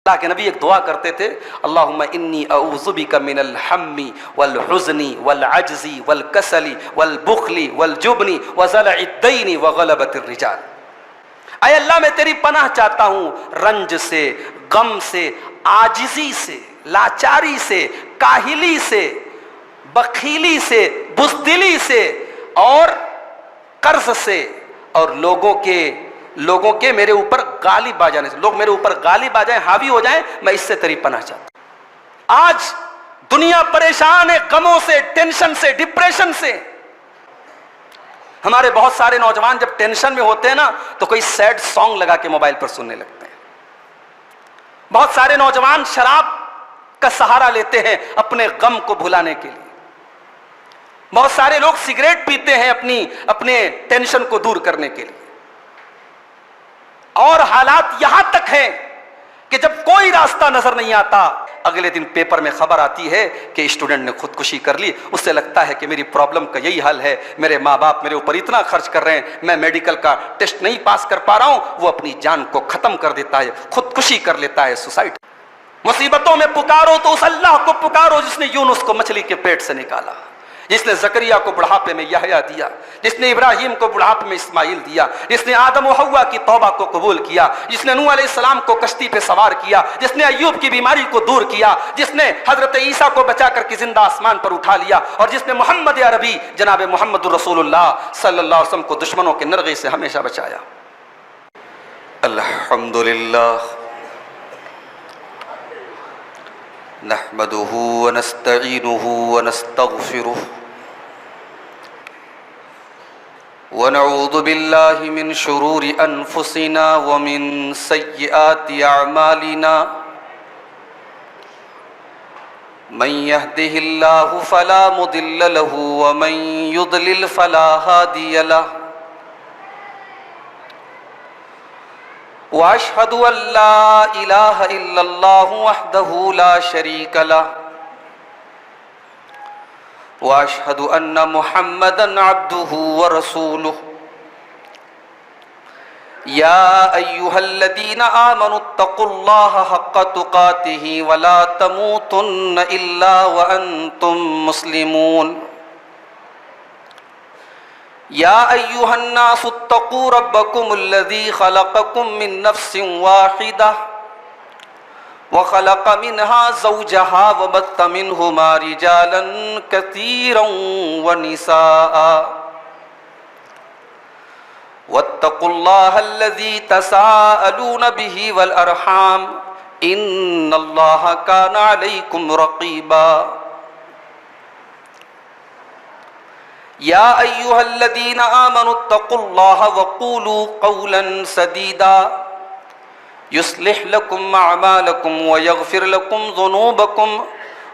اللہ کے نبی ایک دعا کرتے تھے، اللہم انی اعوذ بک من الہم والحزن والعجز والکسل والبخل والجبن وضلع الدین وغلبۃ الرجال۔ اے اللہ میں تیری پناہ چاہتا ہوں رنج سے، غم سے، عاجزی سے، لاچاری سے، کاہلی سے، بخیلی سے، بزدلی سے اور قرض سے، اور لوگوں کے میرے اوپر غالب آ جانے سے، لوگ میرے اوپر غالب آ جائیں، حاوی ہو جائیں، میں اس سے تیری پناہ چاہتا ہوں۔ آج دنیا پریشان ہے غموں سے، ٹینشن سے، ڈپریشن سے۔ ہمارے بہت سارے نوجوان جب ٹینشن میں ہوتے ہیں نا تو کوئی سیڈ سانگ لگا کے موبائل پر سننے لگتے ہیں۔ بہت سارے نوجوان شراب کا سہارا لیتے ہیں اپنے غم کو بھلانے کے لیے۔ بہت سارے لوگ سگریٹ پیتے ہیں اپنے ٹینشن کو دور کرنے کے لیے۔ اور حالات یہاں تک ہیں کہ جب کوئی راستہ نظر نہیں آتا، اگلے دن پیپر میں خبر آتی ہے کہ اسٹوڈنٹ نے خودکشی کر لی، اس سے لگتا ہے کہ میری پرابلم کا یہی حل ہے، میرے ماں باپ میرے اوپر اتنا خرچ کر رہے ہیں، میں میڈیکل کا ٹیسٹ نہیں پاس کر پا رہا ہوں، وہ اپنی جان کو ختم کر دیتا ہے، خودکشی کر لیتا ہے، سوسائڈ۔ مصیبتوں میں پکارو تو اس اللہ کو پکارو جس نے یونس کو مچھلی کے پیٹ سے نکالا، جس نے زکریا کو بڑھاپے میں یحییٰ دیا، جس نے ابراہیم کو بڑھاپے میں اسماعیل دیا، جس نے آدم و حوا کی توبہ کو قبول کیا، جس نے نوح علیہ السلام کو کشتی پہ سوار کیا، جس نے ایوب کی بیماری کو دور کیا، جس نے حضرت عیسیٰ کو بچا کر کے زندہ آسمان پر اٹھا لیا، اور جس نے محمد عربی جناب محمد رسول اللہ صلی اللہ علیہ وسلم کو دشمنوں کے نرغے سے ہمیشہ بچایا۔ الحمدللہ نحمده ونستعینه ونستغفره ونعوذ باللہ من شرور انفسنا ومن سیئات اعمالنا من يهده الله فلا مضل له ومن يضلل فلا هادي له واشهد ان لا اله الا الله وحده لا شريك له واشهد ان محمدا عبده ورسوله يا ايها الذين امنوا اتقوا الله حق تقاته ولا تموتن الا وانتم مسلمون يا ايها الناس اتقوا ربكم الذي خلقكم من نفس واحدة وخلق منها زوجها وبث منهما رجالا كثيرا ونساء واتقوا الله الذي تساءلون به والأرحام إن الله كان عليكم رقيبا يا أيها الذين آمنوا اتقوا الله وقولوا قولا سديدا يصلح لكم أعمالكم ويغفر لكم ذنوبكم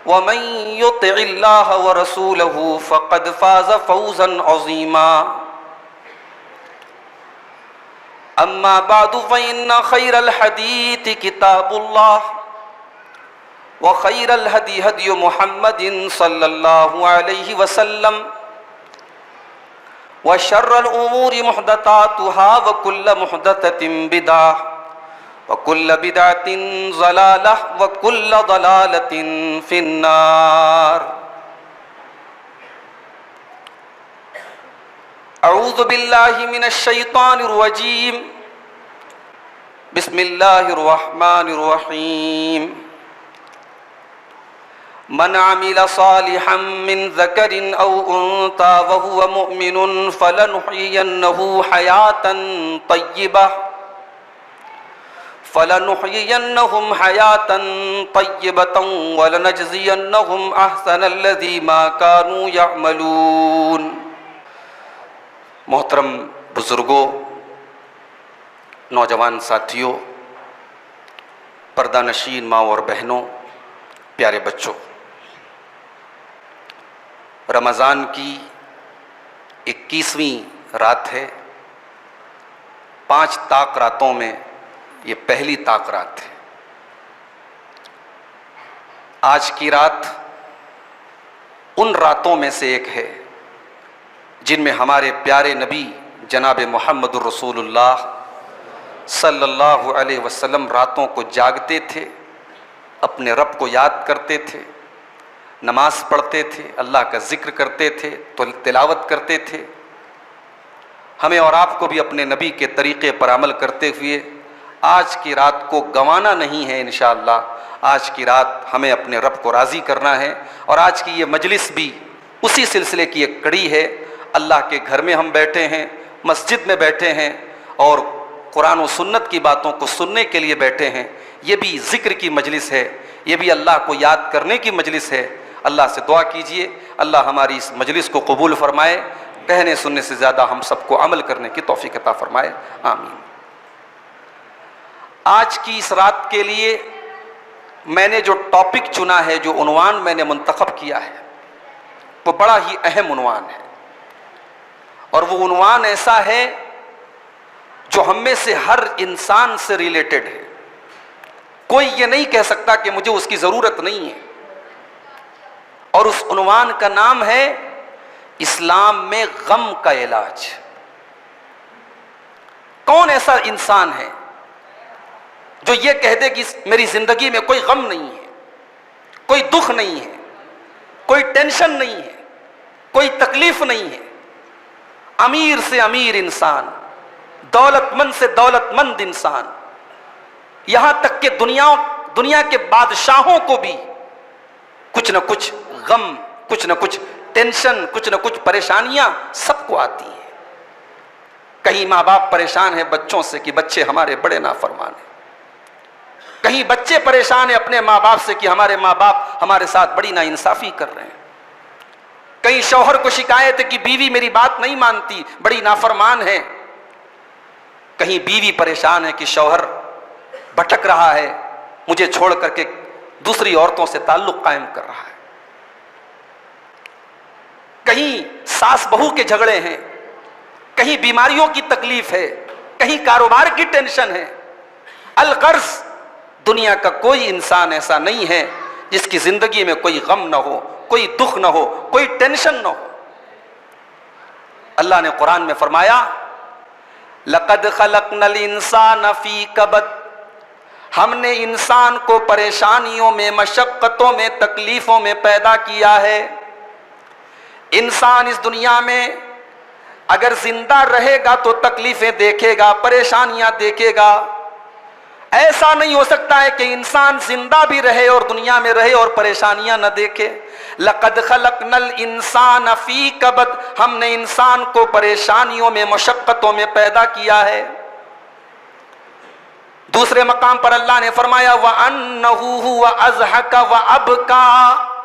ومن يطع الله ورسوله فقد فاز فوزا عظيما أما بعد فإن خير الحديث كتاب الله وخير الهدي هدي محمد صلى الله عليه وسلم وشر الأمور محدثاتها وكل محدثة بدعة وكل بدعة ضلالة وكل ضلالة في النار أعوذ بالله من الشيطان الرجيم بسم الله الرحمن الرحيم من عمل صالحا من ذكر أو أنثى وهو مؤمن فلنحيينه حياة طيبة ولنجزينهم أحسن الذي ما كانوا يعملون۔ محترم بزرگوں، نوجوان ساتھیوں، پردہ نشین ماں اور بہنوں، پیارے بچوں، رمضان کی 21ویں رات ہے۔ 5 طاق راتوں میں یہ پہلی طاق رات ہے۔ آج کی رات ان راتوں میں سے ایک ہے جن میں ہمارے پیارے نبی جناب محمد الرسول اللہ صلی اللہ علیہ وسلم راتوں کو جاگتے تھے اپنے رب کو یاد کرتے تھے، نماز پڑھتے تھے، اللہ کا ذکر کرتے تھے، تلاوت کرتے تھے۔ ہمیں اور آپ کو بھی اپنے نبی کے طریقے پر عمل کرتے ہوئے آج کی رات کو گنوانا نہیں ہے انشاءاللہ۔ آج کی رات ہمیں اپنے رب کو راضی کرنا ہے، اور آج کی یہ مجلس بھی اسی سلسلے کی ایک کڑی ہے۔ اللہ کے گھر میں ہم بیٹھے ہیں، مسجد میں بیٹھے ہیں، اور قرآن و سنت کی باتوں کو سننے کے لیے بیٹھے ہیں۔ یہ بھی ذکر کی مجلس ہے، یہ بھی اللہ کو یاد کرنے کی مجلس ہے۔ اللہ سے دعا کیجئے اللہ ہماری اس مجلس کو قبول فرمائے، کہنے سننے سے زیادہ ہم سب کو عمل کرنے کی توفیق عطا فرمائے، آمین۔ آج کی اس رات کے لیے میں نے جو ٹاپک چنا ہے، جو عنوان میں نے منتخب کیا ہے، وہ بڑا ہی اہم عنوان ہے، اور وہ عنوان ایسا ہے جو ہم میں سے ہر انسان سے ریلیٹڈ ہے۔ کوئی یہ نہیں کہہ سکتا کہ مجھے اس کی ضرورت نہیں ہے، اور اس عنوان کا نام ہے اسلام میں غم کا علاج۔ کون ایسا انسان ہے جو یہ کہہ دے کہ میری زندگی میں کوئی غم نہیں ہے، کوئی دکھ نہیں ہے، کوئی ٹینشن نہیں ہے، کوئی تکلیف نہیں ہے؟ امیر سے امیر انسان، دولت مند سے دولت مند انسان، یہاں تک کہ دنیا کے بادشاہوں کو بھی کچھ نہ کچھ غم، کچھ نہ کچھ ٹینشن، کچھ نہ کچھ پریشانیاں سب کو آتی ہیں۔ کہیں ماں باپ پریشان ہیں بچوں سے کہ بچے ہمارے بڑے نافرمان ہیں، کہیں بچے پریشان ہیں اپنے ماں باپ سے کہ ہمارے ماں باپ ہمارے ساتھ بڑی ناانصافی کر رہے ہیں، کہیں شوہر کو شکایت ہے کہ بیوی میری بات نہیں مانتی، بڑی نافرمان ہے، کہیں بیوی پریشان ہے کہ شوہر بھٹک رہا ہے، مجھے چھوڑ کر کے دوسری عورتوں سے تعلق قائم کر رہا ہے، کہیں ساس بہو کے جھگڑے ہیں، کہیں بیماریوں کی تکلیف ہے، کہیں کاروبار کی ٹینشن ہے۔ الغرض دنیا کا کوئی انسان ایسا نہیں ہے جس کی زندگی میں کوئی غم نہ ہو، کوئی دکھ نہ ہو، کوئی ٹینشن نہ ہو۔ اللہ نے قرآن میں فرمایا لَقَدْ خَلَقْنَا الْإِنسَانَ فِي كَبَدٍ، ہم نے انسان کو پریشانیوں میں، مشقتوں میں، تکلیفوں میں پیدا کیا ہے۔ انسان اس دنیا میں اگر زندہ رہے گا تو تکلیفیں دیکھے گا، پریشانیاں دیکھے گا۔ ایسا نہیں ہو سکتا ہے کہ انسان زندہ بھی رہے اور دنیا میں رہے اور پریشانیاں نہ دیکھے۔ لَقَدْ خَلَقْنَا الْإِنسَانَ فِي كَبَدٍ، ہم نے انسان کو پریشانیوں میں، مشقتوں میں پیدا کیا ہے۔ دوسرے مقام پر اللہ نے فرمایا وَأَنَّهُ هُوَ أَضْحَكَ وَأَبْكَى،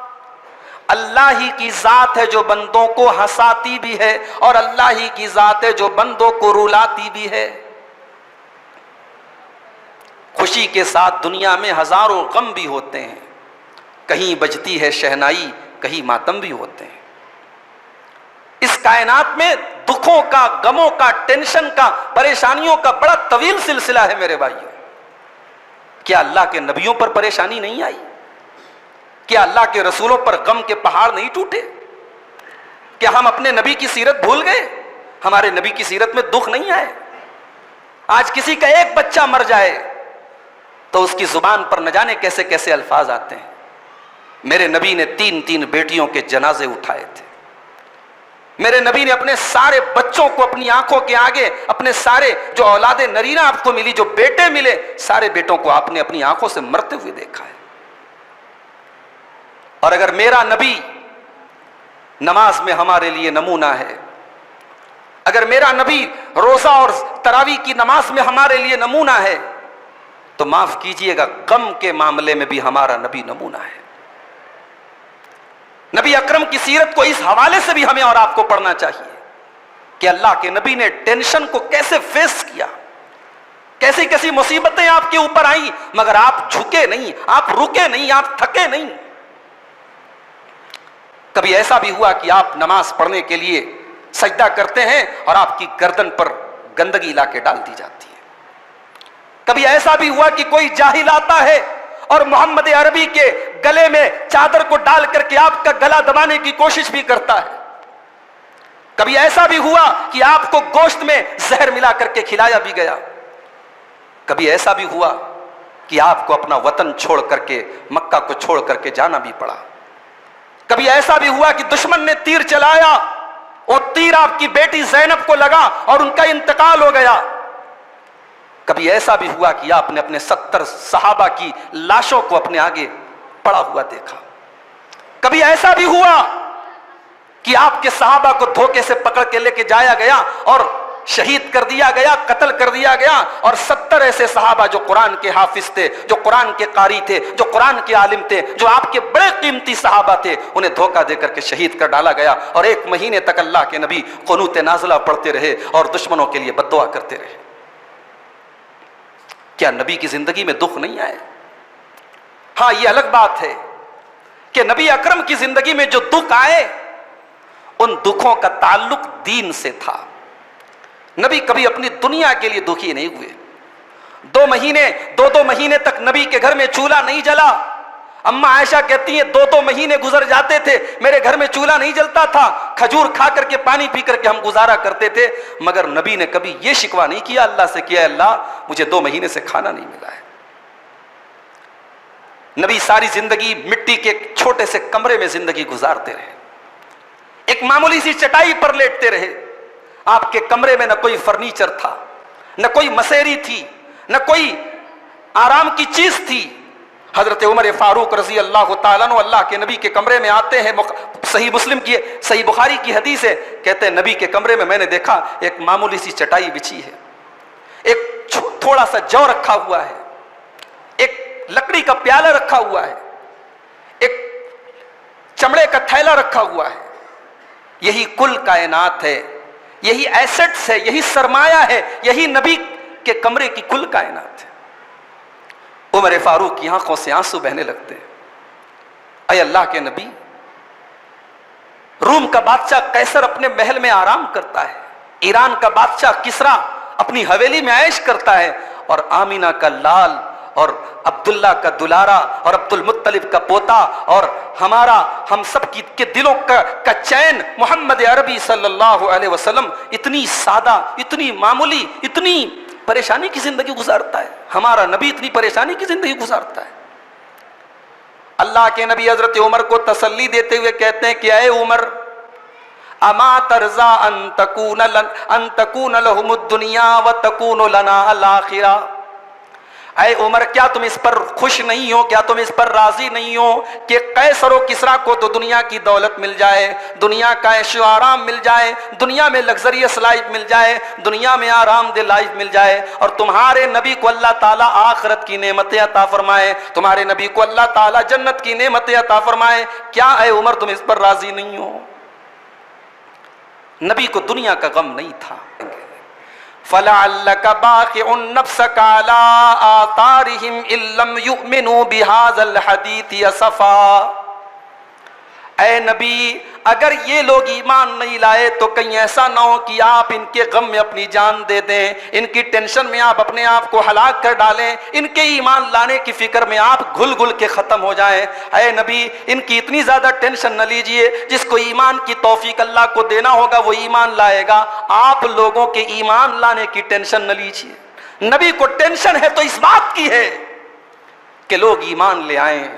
اللہ ہی کی ذات ہے جو بندوں کو ہنساتی بھی ہے، اور اللہ ہی کی ذات ہے جو بندوں کو رلاتی بھی ہے۔ خوشی کے ساتھ دنیا میں ہزاروں غم بھی ہوتے ہیں، کہیں بجتی ہے شہنائی، کہیں ماتم بھی ہوتے ہیں۔ اس کائنات میں دکھوں کا، غموں کا، ٹینشن کا، پریشانیوں کا بڑا طویل سلسلہ ہے میرے بھائیوں۔ کیا اللہ کے نبیوں پر پریشانی نہیں آئی؟ کیا اللہ کے رسولوں پر غم کے پہاڑ نہیں ٹوٹے؟ کیا ہم اپنے نبی کی سیرت بھول گئے؟ ہمارے نبی کی سیرت میں دکھ نہیں آئے؟ آج کسی کا ایک بچہ مر جائے تو اس کی زبان پر نہ جانے کیسے کیسے الفاظ آتے ہیں۔ میرے نبی نے 3 بیٹیوں کے جنازے اٹھائے تھے۔ میرے نبی نے اپنے سارے بچوں کو اپنی آنکھوں کے آگے، اپنے سارے جو اولاد نرینہ آپ کو ملی، جو بیٹے ملے، سارے بیٹوں کو آپ نے اپنی آنکھوں سے مرتے ہوئے دیکھا ہے۔ اور اگر میرا نبی نماز میں ہمارے لیے نمونہ ہے، اگر میرا نبی روزہ اور تراویح کی نماز میں ہمارے لیے نمونہ ہے، تو معاف کیجئے گا غم کے معاملے میں بھی ہمارا نبی نمونہ ہے۔ نبی اکرم کی سیرت کو اس حوالے سے بھی ہمیں اور آپ کو پڑھنا چاہیے کہ اللہ کے نبی نے ٹینشن کو کیسے فیس کیا، کیسی کیسی مصیبتیں آپ کے اوپر آئیں، مگر آپ جھکے نہیں، آپ رکے نہیں، آپ تھکے نہیں۔ کبھی ایسا بھی ہوا کہ آپ نماز پڑھنے کے لیے سجدہ کرتے ہیں اور آپ کی گردن پر گندگی لا کے ڈال دی جاتی ہے۔ کبھی ایسا بھی ہوا کہ کوئی جاہل آتا ہے اور محمد عربی کے گلے میں چادر کو ڈال کر کے آپ کا گلا دبانے کی کوشش بھی کرتا ہے۔ کبھی ایسا بھی ہوا کہ آپ کو گوشت میں زہر ملا کر کے کھلایا بھی گیا۔ کبھی ایسا بھی ہوا کہ آپ کو اپنا وطن چھوڑ کر کے، مکہ کو چھوڑ کر کے جانا بھی پڑا۔ کبھی ایسا بھی ہوا کہ دشمن نے تیر چلایا اور تیر آپ کی بیٹی زینب کو لگا اور ان کا انتقال ہو گیا۔ کبھی ایسا بھی ہوا کہ آپ نے اپنے 70 صحابہ کی لاشوں کو اپنے آگے پڑا ہوا دیکھا۔ کبھی ایسا بھی ہوا کہ آپ کے صحابہ کو دھوکے سے پکڑ کے لے کے جایا گیا اور شہید کر دیا گیا، قتل کر دیا گیا، اور 70 ایسے صحابہ جو قرآن کے حافظ تھے، جو قرآن کے قاری تھے، جو قرآن کے عالم تھے، جو آپ کے بڑے قیمتی صحابہ تھے، انہیں دھوکہ دے کر کے شہید کر ڈالا گیا، اور 1 مہینے تک اللہ کے نبی قنوت نازلہ پڑھتے رہے اور دشمنوں کے لیے بد دعا کرتے رہے۔ کیا نبی کی زندگی میں دکھ نہیں آئے؟ ہاں، یہ الگ بات ہے کہ نبی اکرم کی زندگی میں جو دکھ آئے ان دکھوں کا تعلق دین سے تھا۔ نبی کبھی اپنی دنیا کے لیے دکھی نہیں ہوئے۔ 2 مہینے تک نبی کے گھر میں چولہا نہیں جلا۔ اماں عائشہ کہتی ہیں 2 مہینے گزر جاتے تھے، میرے گھر میں چولہا نہیں جلتا تھا، کھجور کھا کر کے، پانی پی کر کے ہم گزارا کرتے تھے، مگر نبی نے کبھی یہ شکوہ نہیں کیا اللہ سے، کیا اللہ مجھے 2 مہینے سے کھانا نہیں ملا ہے۔ نبی ساری زندگی مٹی کے ایک چھوٹے سے کمرے میں زندگی گزارتے رہے، ایک معمولی سی چٹائی پر لیٹتے رہے۔ آپ کے کمرے میں نہ کوئی فرنیچر تھا، نہ کوئی مسیری تھی، نہ کوئی آرام کی چیز تھی۔ حضرت عمر فاروق رضی اللہ تعالیٰ عنہ اللہ کے نبی کے کمرے میں آتے ہیں، صحیح بخاری کی حدیث ہے، کہتے ہیں نبی کے کمرے میں نے دیکھا ایک معمولی سی چٹائی بچھی ہے، ایک تھوڑا سا جو رکھا ہوا ہے، ایک لکڑی کا پیالہ رکھا ہوا ہے، ایک چمڑے کا تھیلا رکھا ہوا ہے۔ یہی کل کائنات ہے، یہی ایسٹس ہے، یہی سرمایہ ہے، یہی نبی کے کمرے کی کل کائنات ہے۔ عمر فاروق کی آنکھوں سے آنسو بہنے لگتے ہیں۔ اے اللہ کے نبی، روم کا بادشاہ قیصر اپنے محل میں آرام کرتا ہے، ایران کا بادشاہ کسرا اپنی حویلی میں عیش کرتا ہے، اور آمینہ کا لال اور عبداللہ کا دلارا اور عبد المطلب کا پوتا اور ہم سب کے دلوں کا چین محمد عربی صلی اللہ علیہ وسلم اتنی سادہ، اتنی معمولی، اتنی پریشانی کی زندگی گزارتا ہے۔ ہمارا نبی اتنی پریشانی کی زندگی گزارتا ہے۔ اللہ کے نبی حضرت عمر کو تسلی دیتے ہوئے کہتے ہیں کہ اے عمر، اما ترضا ان تکون لهم الدنیا وتکون لنا الآخرہ۔ اے عمر، کیا تم اس پر خوش نہیں ہو، کیا تم اس پر راضی نہیں ہو کہ قیصر و کسریٰ کو تو دنیا کی دولت مل جائے، دنیا کا عیش و آرام مل جائے، دنیا میں لگزریس لائف مل جائے، دنیا میں آرام دہ لائف مل جائے، اور تمہارے نبی کو اللہ تعالیٰ آخرت کی نعمتیں عطا فرمائے، تمہارے نبی کو اللہ تعالیٰ جنت کی نعمتیں عطا فرمائے، کیا اے عمر تم اس پر راضی نہیں ہو؟ نبی کو دنیا کا غم نہیں تھا۔ فَلَعَلَّكَ بَاخِعٌ نَفْسَكَ عَلَىٰ آثَارِهِمْ إِن لَّمْ يُؤْمِنُوا بِهَٰذَا الْحَدِيثِ أَسَفًا۔ اے نبی، اگر یہ لوگ ایمان نہیں لائے تو کہیں ایسا نہ ہو کہ آپ ان کے غم میں اپنی جان دے دیں، ان کی ٹینشن میں آپ اپنے آپ کو ہلاک کر ڈالیں، ان کے ایمان لانے کی فکر میں آپ گھل گھل کے ختم ہو جائیں۔ اے نبی، ان کی اتنی زیادہ ٹینشن نہ لیجئے، جس کو ایمان کی توفیق اللہ کو دینا ہوگا وہ ایمان لائے گا، آپ لوگوں کے ایمان لانے کی ٹینشن نہ لیجئے۔ نبی کو ٹینشن ہے تو اس بات کی ہے کہ لوگ ایمان لے آئیں،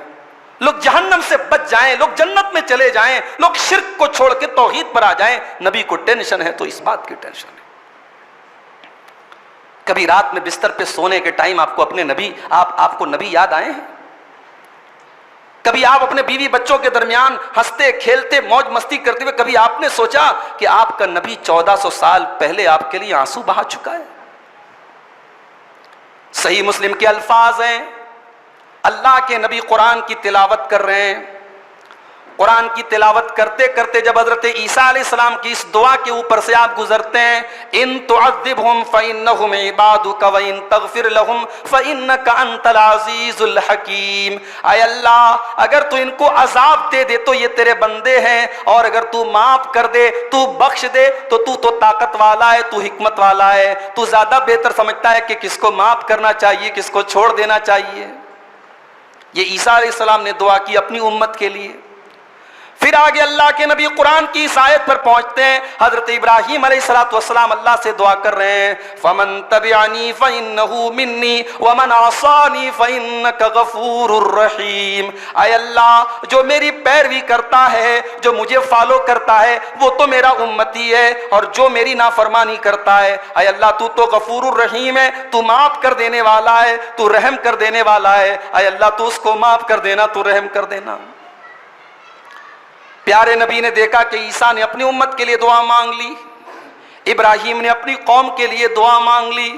لوگ جہنم سے بچ جائیں، لوگ جنت میں چلے جائیں، لوگ شرک کو چھوڑ کے توحید پر آ جائیں۔ نبی کو ٹینشن ہے تو اس بات کی ٹینشن ہے۔ کبھی رات میں بستر پہ سونے کے ٹائم آپ کو اپنے نبی آپ کو نبی یاد آئے ہیں؟ کبھی آپ اپنے بیوی بچوں کے درمیان ہنستے کھیلتے موج مستی کرتے ہوئے کبھی آپ نے سوچا کہ آپ کا نبی 1400 سال پہلے آپ کے لیے آنسو بہا چکا ہے؟ صحیح مسلم کے الفاظ ہیں، اللہ کے نبی قرآن کی تلاوت کر رہے ہیں، قرآن کی تلاوت کرتے کرتے جب حضرت عیسیٰ علیہ السلام کی اس دعا کے اوپر سے آپ گزرتے ہیں، ان تعذبہم فإنہم عبادک وإن تغفر لہم فإنک انت العزیز الحکیم۔ اے اللہ، اگر تو ان کو عذاب دے دے تو یہ تیرے بندے ہیں، اور اگر تو معاف کر دے، تو بخش دے تو طاقت والا ہے، تو حکمت والا ہے، تو زیادہ بہتر سمجھتا ہے کہ کس کو معاف کرنا چاہیے، کس کو چھوڑ دینا چاہیے۔ یہ عیسیٰ علیہ السلام نے دعا کی اپنی امت کے لیے۔ پھر آگے اللہ کے نبی قرآن کی اس آیت پر پہنچتے ہیں. حضرت ابراہیم علیہ السلام اللہ سے دعا کر رہے ہیں, فَمَن تَبِعَنِي فَإِنَّهُ مِنِّي وَمَنْ عَصَانِي فَإِنَّكَ غَفُورٌ رَحِيمٌ. اے اللہ, جو میری پیروی کرتا ہے, جو مجھے فالو کرتا ہے, وہ تو میرا امتی ہے, اور جو میری نافرمانی کرتا ہے, اے اللہ تو تو غفور الرحیم ہے, تو معاف کر دینے والا ہے, تو رحم کر دینے والا ہے. اے اللہ تو اس کو معاف کر دینا, تو رحم کر دینا. پیارے نبی نے دیکھا کہ عیسیٰ نے اپنی امت کے لیے دعا مانگ لی, ابراہیم نے اپنی قوم کے لیے دعا مانگ لی.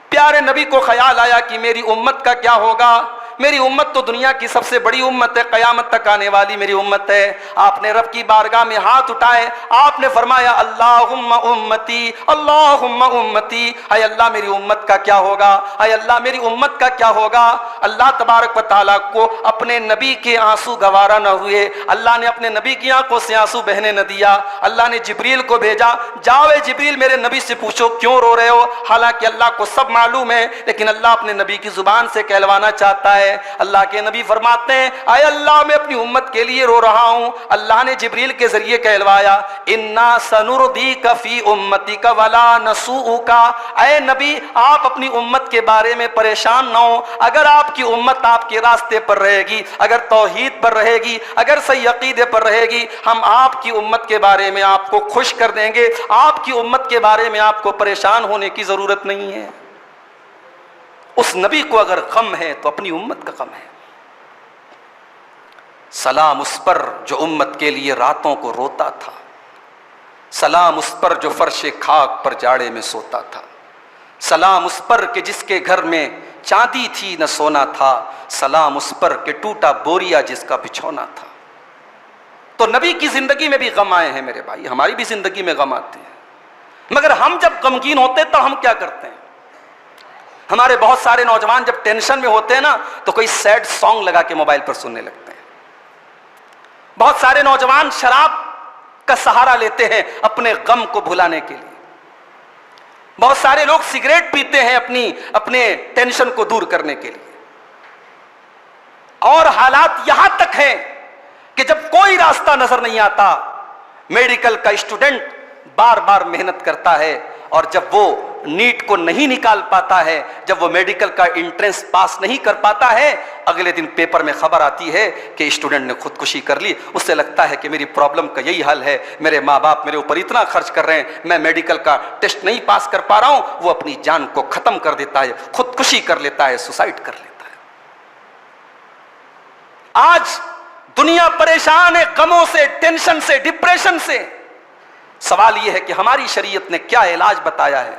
پیارے نبی کو خیال آیا کہ میری امت کا کیا ہوگا, میری امت تو دنیا کی سب سے بڑی امت ہے, قیامت تک آنے والی میری امت ہے. آپ نے رب کی بارگاہ میں ہاتھ اٹھائے, آپ نے فرمایا اللہم امتی اللہم امتی. اے اللہ میری امت کا کیا ہوگا, اے اللہ میری امت کا کیا ہوگا. اللہ تبارک و تعالیٰ کو اپنے نبی کے آنسو گوارا نہ ہوئے, اللہ نے اپنے نبی کی آنکھوں سے آنسو بہنے نہ دیا. اللہ نے جبریل کو بھیجا, جاؤ اے جبریل میرے نبی سے پوچھو کیوں رو رہے ہو. حالانکہ اللہ کو سب معلوم ہے, لیکن اللہ اپنے نبی کی زبان سے کہلوانا چاہتا ہے. اللہ کے نبی فرماتے ہیں اے اللہ میں اپنی امت کے لیے رو رہا ہوں. اللہ نے جبریل کے ذریعے کہلوایا انا سنردیک فی امتک ولا نسوءک. اے نبی آپ اپنی امت کے بارے میں پریشان نہ ہو. اگر آپ کی امت آپ کے راستے پر رہے گی, اگر توحید پر رہے گی, اگر صحیح عقیدے پر رہے گی, ہم آپ کی امت کے بارے میں آپ کو خوش کر دیں گے. آپ کی امت کے بارے میں آپ کو پریشان ہونے کی ضرورت نہیں ہے. اس نبی کو اگر غم ہے تو اپنی امت کا غم ہے. سلام اس پر جو امت کے لیے راتوں کو روتا تھا, سلام اس پر جو فرش خاک پر جاڑے میں سوتا تھا, سلام اس پر کہ جس کے گھر میں چاندی تھی نہ سونا تھا, سلام اس پر کہ ٹوٹا بوریا جس کا بچھونا تھا. تو نبی کی زندگی میں بھی غم آئے ہیں میرے بھائی, ہماری بھی زندگی میں غم آتے ہیں. مگر ہم جب غمگین ہوتے ہیں تو ہم کیا کرتے ہیں؟ ہمارے بہت سارے نوجوان جب ٹینشن میں ہوتے ہیں نا تو کوئی سیڈ سانگ لگا کے موبائل پر سننے لگتے ہیں. بہت سارے نوجوان شراب کا سہارا لیتے ہیں اپنے غم کو بھلانے کے لیے. بہت سارے لوگ سگریٹ پیتے ہیں اپنے ٹینشن کو دور کرنے کے لیے. اور حالات یہاں تک ہیں کہ جب کوئی راستہ نظر نہیں آتا, میڈیکل کا اسٹوڈنٹ بار بار محنت کرتا ہے, اور جب وہ نیٹ کو نہیں نکال پاتا ہے, جب وہ میڈیکل کا انٹرنس پاس نہیں کر پاتا ہے, اگلے دن پیپر میں خبر آتی ہے کہ اسٹوڈنٹ نے خودکشی کر لی. اس سے لگتا ہے کہ میری پرابلم کا یہی حل ہے, میرے ماں باپ میرے اوپر اتنا خرچ کر رہے ہیں, میں میڈیکل کا ٹیسٹ نہیں پاس کر پا رہا ہوں. وہ اپنی جان کو ختم کر دیتا ہے, خودکشی کر لیتا ہے, سوسائڈ کر لیتا ہے. آج دنیا پریشان ہے غموں سے, ٹینشن سے, ڈپریشن سے. سوال یہ ہے کہ ہماری شریعت نے کیا علاج بتایا ہے,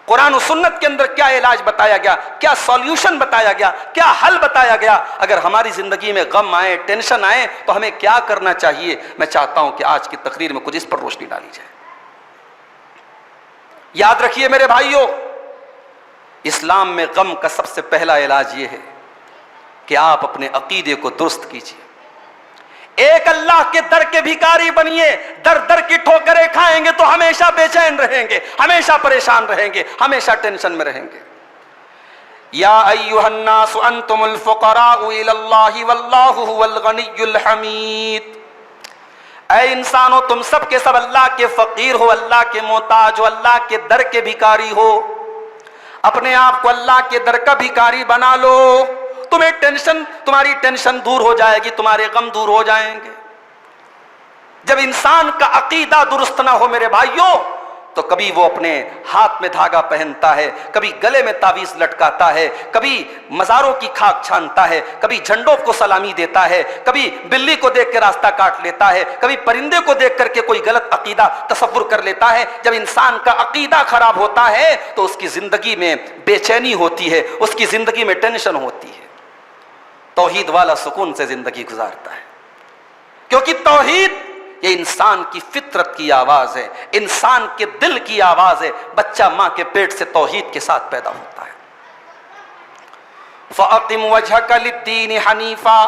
قرآن و سنت کے اندر کیا علاج بتایا گیا, کیا سولوشن بتایا گیا, کیا حل بتایا گیا. اگر ہماری زندگی میں غم آئے, ٹینشن آئے تو ہمیں کیا کرنا چاہیے. میں چاہتا ہوں کہ آج کی تقریر میں کچھ اس پر روشنی ڈالی جائے. یاد رکھیے میرے بھائیوں, اسلام میں غم کا سب سے پہلا علاج یہ ہے کہ آپ اپنے عقیدے کو درست کیجیے. ایک اللہ کے در کے بھیکاری بنیے. در در کی ٹھوکریں کھائیں گے تو ہمیشہ بے چین رہیں گے, ہمیشہ پریشان رہیں گے, ہمیشہ ٹینشن میں رہیں گے. یا ایھا الناس انتم الفقراء الی اللہ واللہ هو الغنی الحمید. اے انسانوں تم سب کے سب اللہ کے فقیر ہو, اللہ کے محتاج ہو, اللہ کے در کے بھیکاری ہو. اپنے آپ کو اللہ کے در کا بھیکاری بنا لو, تمہاری ٹینشن دور ہو جائے گی, تمہارے غم دور ہو جائیں گے. جب انسان کا عقیدہ درست نہ ہو میرے بھائیوں, تو کبھی وہ اپنے ہاتھ میں دھاگا پہنتا ہے, کبھی گلے میں تعویذ لٹکاتا ہے, کبھی مزاروں کی خاک چھانتا ہے, کبھی جھنڈوں کو سلامی دیتا ہے, کبھی بلی کو دیکھ کے راستہ کاٹ لیتا ہے, کبھی پرندے کو دیکھ کر کے کوئی غلط عقیدہ تصور کر لیتا ہے. جب انسان کا عقیدہ خراب ہوتا ہے تو اس کی زندگی میں بے چینی ہوتی ہے, اس کی زندگی میں ٹینشن ہوتی ہے. توحید والا سکون سے زندگی گزارتا ہے, کیونکہ توحید یہ انسان کی فطرت کی آواز ہے, انسان کے دل کی آواز ہے. بچہ ماں کے پیٹ سے توحید کے ساتھ پیدا ہوتا ہے. فَأَقِمْ وَجْهَكَ لِلدِّينِ حَنِيفًا.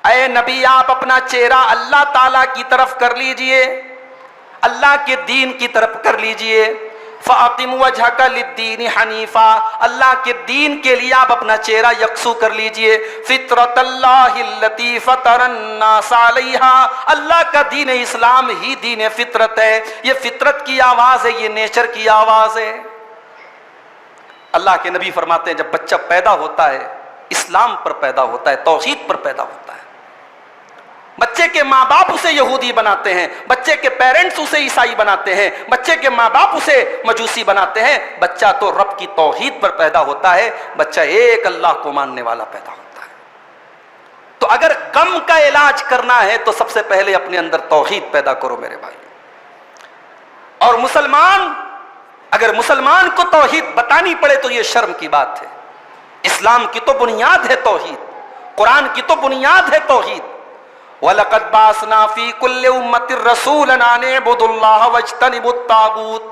اے نبی آپ اپنا چہرہ اللہ تعالیٰ کی طرف کر لیجئے, اللہ کے دین کی طرف کر لیجئے. فَأَقِمْ وَجْهَكَ لِلدِّينِ حَنِيفًا، اللہ کے دین کے لیے آپ اپنا چہرہ یکسو کر لیجئے. فطرت اللہ التی فطر الناس علیہا، اللہ کا دین اسلام ہی دین فطرت ہے. یہ فطرت کی آواز ہے، یہ نیچر کی آواز ہے. اللہ کے نبی فرماتے ہیں جب بچہ پیدا ہوتا ہے اسلام پر پیدا ہوتا ہے، توحید پر پیدا ہوتا ہے. بچے کے ماں باپ اسے یہودی بناتے ہیں، بچے کے پیرنٹس اسے عیسائی بناتے ہیں، بچے کے ماں باپ اسے مجوسی بناتے ہیں. بچہ تو رب کی توحید پر پیدا ہوتا ہے، بچہ ایک اللہ کو ماننے والا پیدا ہوتا ہے. تو اگر غم کا علاج کرنا ہے تو سب سے پہلے اپنے اندر توحید پیدا کرو میرے بھائی. اور اگر مسلمان کو توحید بتانی پڑے تو یہ شرم کی بات ہے. اسلام کی تو بنیاد ہے توحید، قرآن کی تو بنیاد ہے توحید. وَلَقَدْ بَعَثْنَا فِي كُلِّ أُمَّةٍ رَسُولًا أَنِ اعْبُدُوا اللَّهَ وَاجْتَنِبُوا الطَّاغُوتَ.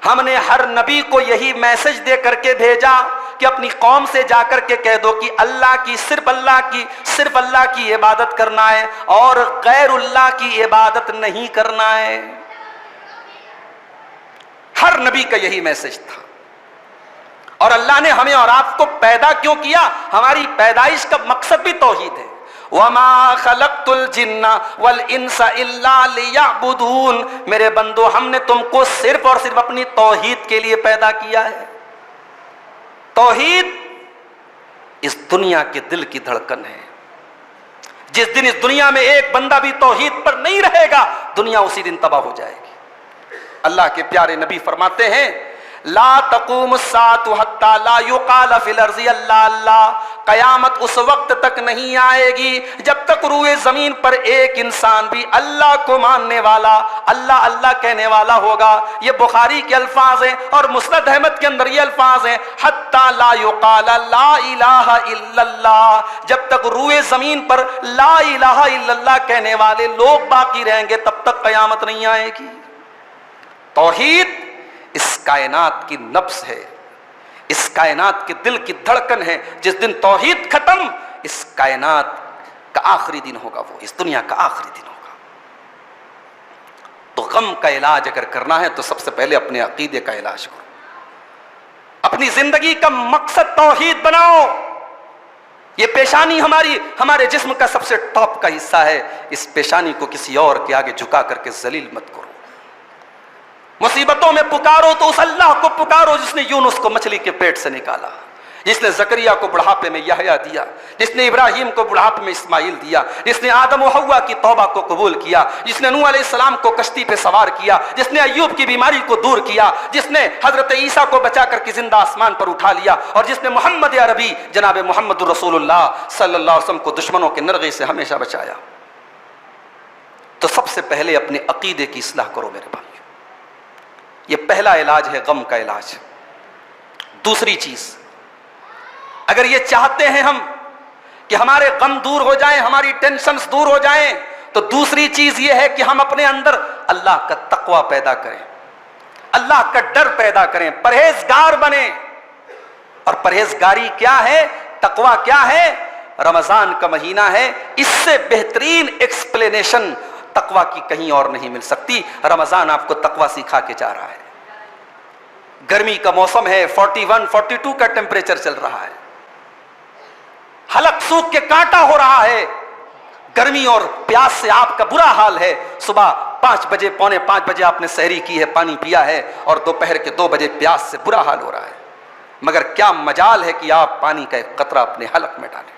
ہم نے ہر نبی کو یہی میسج دے کر کے بھیجا کہ اپنی قوم سے جا کر کے کہہ دو کہ صرف اللہ کی عبادت کرنا ہے اور غیر اللہ کی عبادت نہیں کرنا ہے. ہر نبی کا یہی میسج تھا. اور اللہ نے ہمیں اور آپ کو پیدا کیوں کیا؟ ہماری پیدائش کا مقصد بھی توحید ہے. وَمَا خَلَقْتُ الْجِنَّ وَالْإِنسَ إِلَّا لِيَعْبُدُونَ. میرے بندو، ہم نے تم کو صرف اور صرف اپنی توحید کے لیے پیدا کیا ہے. توحید اس دنیا کے دل کی دھڑکن ہے. جس دن اس دنیا میں ایک بندہ بھی توحید پر نہیں رہے گا، دنیا اسی دن تباہ ہو جائے گی. اللہ کے پیارے نبی فرماتے ہیں لا تقوم الساعة حتى لا يقال في الارض اللہ اللہ. قیامت اس وقت تک نہیں آئے گی جب تک روئے زمین پر ایک انسان بھی اللہ کو ماننے والا، اللہ اللہ کہنے والا ہوگا. یہ بخاری کے الفاظ ہیں اور مسند احمد کے اندر یہ الفاظ ہیں حتی لا یقال لا الہ الا اللہ. جب تک روئے زمین پر لا الہ الا اللہ کہنے والے لوگ باقی رہیں گے تب تک قیامت نہیں آئے گی. توحید اس کائنات کی نبض ہے، اس کائنات کے دل کی دھڑکن ہے. جس دن توحید ختم، اس کائنات کا آخری دن ہوگا، وہ اس دنیا کا آخری دن ہوگا. تو غم کا علاج اگر کرنا ہے تو سب سے پہلے اپنے عقیدے کا علاج کرو. اپنی زندگی کا مقصد توحید بناؤ. یہ پیشانی ہمارے جسم کا سب سے ٹاپ کا حصہ ہے. اس پیشانی کو کسی اور کے آگے جھکا کر کے ذلیل مت کرو. مصیبتوں میں پکارو تو اس اللہ کو پکارو جس نے یونس کو مچھلی کے پیٹ سے نکالا، جس نے زکریا کو بڑھاپے میں یحییٰ دیا، جس نے ابراہیم کو بڑھاپے میں اسماعیل دیا، جس نے آدم و حوا کی توبہ کو قبول کیا، جس نے نوح علیہ السلام کو کشتی پہ سوار کیا، جس نے ایوب کی بیماری کو دور کیا، جس نے حضرت عیسیٰ کو بچا کر کے زندہ آسمان پر اٹھا لیا، اور جس نے محمد عربی جناب محمد رسول اللہ صلی اللہ علیہ وسلم کو دشمنوں کے نرغے سے ہمیشہ بچایا. تو سب سے پہلے اپنے عقیدے کی اصلاح کرو میرے بھائی. یہ پہلا علاج ہے غم کا علاج. دوسری چیز، اگر یہ چاہتے ہیں ہم کہ ہمارے غم دور ہو جائیں، ہماری ٹینشنز دور ہو جائیں، تو دوسری چیز یہ ہے کہ ہم اپنے اندر اللہ کا تقوی پیدا کریں، اللہ کا ڈر پیدا کریں، پرہیزگار بنیں. اور پرہیزگاری کیا ہے، تقوی کیا ہے؟ رمضان کا مہینہ ہے، اس سے بہترین ایکسپلینیشن تقوی کی کہیں اور نہیں مل سکتی. رمضان آپ کو تقوی سکھا کے جا رہا ہے. گرمی کا موسم ہے، 41 42 کا ٹیمپریچر چل رہا ہے، حلق سوکھ کے کانٹا ہو رہا ہے. گرمی اور پیاس سے آپ کا برا حال ہے. صبح 5 بجے پونے 5 بجے آپ نے سحری کی ہے، پانی پیا ہے، اور دوپہر کے 2 بجے پیاس سے برا حال ہو رہا ہے. مگر کیا مجال ہے کہ آپ پانی کا ایک قطرہ اپنے حلق میں ڈالیں.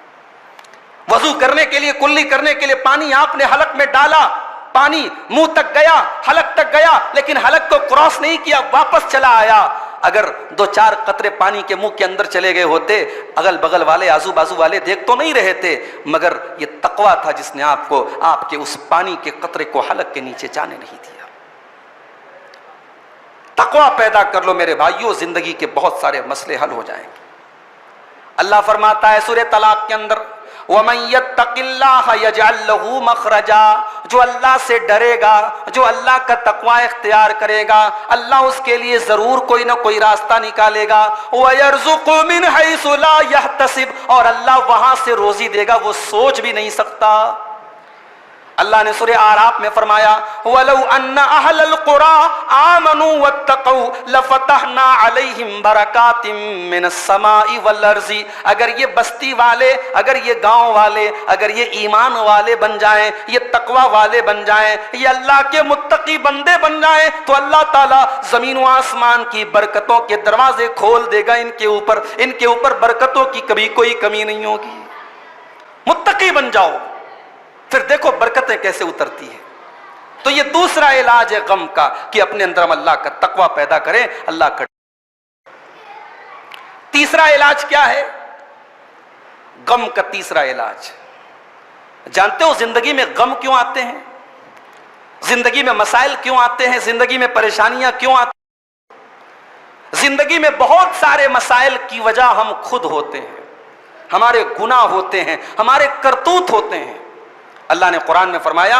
وضو کرنے کے لیے، کلی کرنے کے لیے پانی آپ نے حلق میں ڈالا، پانی منہ تک گیا، حلق تک گیا، لیکن حلق کو کراس نہیں کیا، واپس چلا آیا. اگر 2-4 قطرے پانی کے منہ کے اندر چلے گئے ہوتے، اگل بغل والے آزو بازو والے دیکھ تو نہیں رہے تھے، مگر یہ تقویٰ تھا جس نے آپ کو آپ کے اس پانی کے قطرے کو حلق کے نیچے جانے نہیں دیا. تقویٰ پیدا کر لو میرے بھائیوں، زندگی کے بہت سارے مسئلے حل ہو جائیں گے. اللہ فرماتا ہے سورہ طلاق کے اندر وَمَن يَتَّقِ اللَّهَ يَجْعَل لَّهُ مَخْرَجًا. جو اللہ سے ڈرے گا، جو اللہ کا تقوی اختیار کرے گا، اللہ اس کے لیے ضرور کوئی نہ کوئی راستہ نکالے گا. وَيَرْزُقُ مِنْ حَيْثُ لَا يَحْتَسِبُ. اور اللہ وہاں سے روزی دے گا وہ سوچ بھی نہیں سکتا. اللہ نے سورہ آراف میں فرمایا وَلَوْ أَنَّ أَهْلَ الْقُرَىٰ آمَنُوا وَاتَّقَوْا لَفَتَحْنَا عَلَيْهِمْ بَرَكَاتٍ مِّنَ السَّمَاءِ وَالْأَرْضِ۔ اگر یہ بستی والے، اگر یہ گاؤں والے، اگر یہ ایمان والے بن جائیں، یہ تقوی والے بن جائیں، یہ اللہ کے متقی بندے بن جائیں، تو اللہ تعالیٰ زمین و آسمان کی برکتوں کے دروازے کھول دے گا ان کے اوپر برکتوں کی کبھی کوئی کمی نہیں ہوگی۔ متقی بن جاؤ، پھر دیکھو برکتیں کیسے اترتی ہیں۔ تو یہ دوسرا علاج ہے غم کا کہ اپنے اندر ہم اللہ کا تقوی پیدا کریں، اللہ کا۔ تیسرا علاج کیا ہے؟ غم کا تیسرا علاج جانتے ہو زندگی میں غم کیوں آتے ہیں؟ زندگی میں مسائل کیوں آتے ہیں؟ زندگی میں پریشانیاں کیوں آتی ہیں؟ زندگی میں بہت سارے مسائل کی وجہ ہم خود ہوتے ہیں، ہمارے گناہ ہوتے ہیں، ہمارے کرتوت ہوتے ہیں۔ اللہ نے قرآن میں فرمایا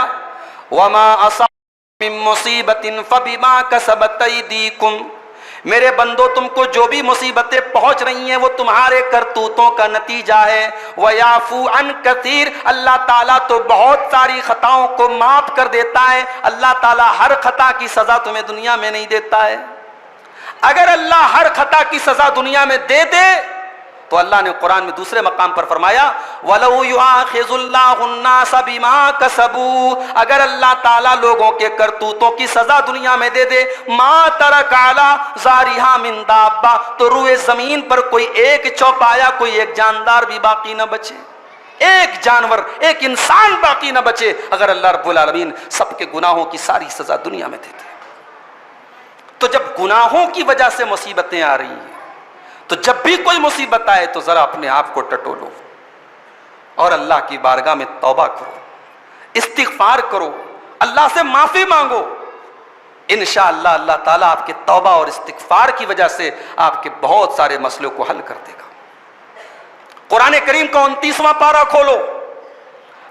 وَمَا أَصَابَ مِن مُّصِيبَةٍ فَبِمَا كَسَبَتْ أَيْدِيكُمْ، میرے بندو تم کو جو بھی مصیبتیں پہنچ رہی ہیں وہ تمہارے کرتوتوں کا نتیجہ ہے۔ وَيَعْفُو عَن كَثِيرٍ، اللہ تعالیٰ تو بہت ساری خطاؤں کو معاف کر دیتا ہے۔ اللہ تعالیٰ ہر خطا کی سزا تمہیں دنیا میں نہیں دیتا ہے۔ اگر اللہ ہر خطا کی سزا دنیا میں دے دے تو اللہ نے قرآن میں دوسرے مقام پر فرمایا وَلَوْ يُؤَاخِذُ اللَّهُ النَّاسَ بِمَا كَسَبُوا، اگر اللہ تعالیٰ لوگوں کے کرتوتوں کی سزا دنیا میں دے دے مَا تَرَكَ عَلَىٰ ظَهْرِهَا مِن دَابَّةٍ، تو روئے زمین پر کوئی ایک چوپایا، کوئی ایک جاندار بھی باقی نہ بچے، ایک جانور، ایک انسان باقی نہ بچے اگر اللہ رب العالمین سب کے گناہوں کی ساری سزا دنیا میں دے دے۔ تو جب گناہوں کی وجہ سے مصیبتیں آ رہی ہیں تو جب بھی کوئی مصیبت آئے تو ذرا اپنے آپ کو ٹٹولو اور اللہ کی بارگاہ میں توبہ کرو، استغفار کرو، اللہ سے معافی مانگو۔ انشاءاللہ اللہ تعالیٰ آپ کے توبہ اور استغفار کی وجہ سے آپ کے بہت سارے مسئلوں کو حل کر دے گا۔ قرآن کریم کا 29واں پارہ کھولو،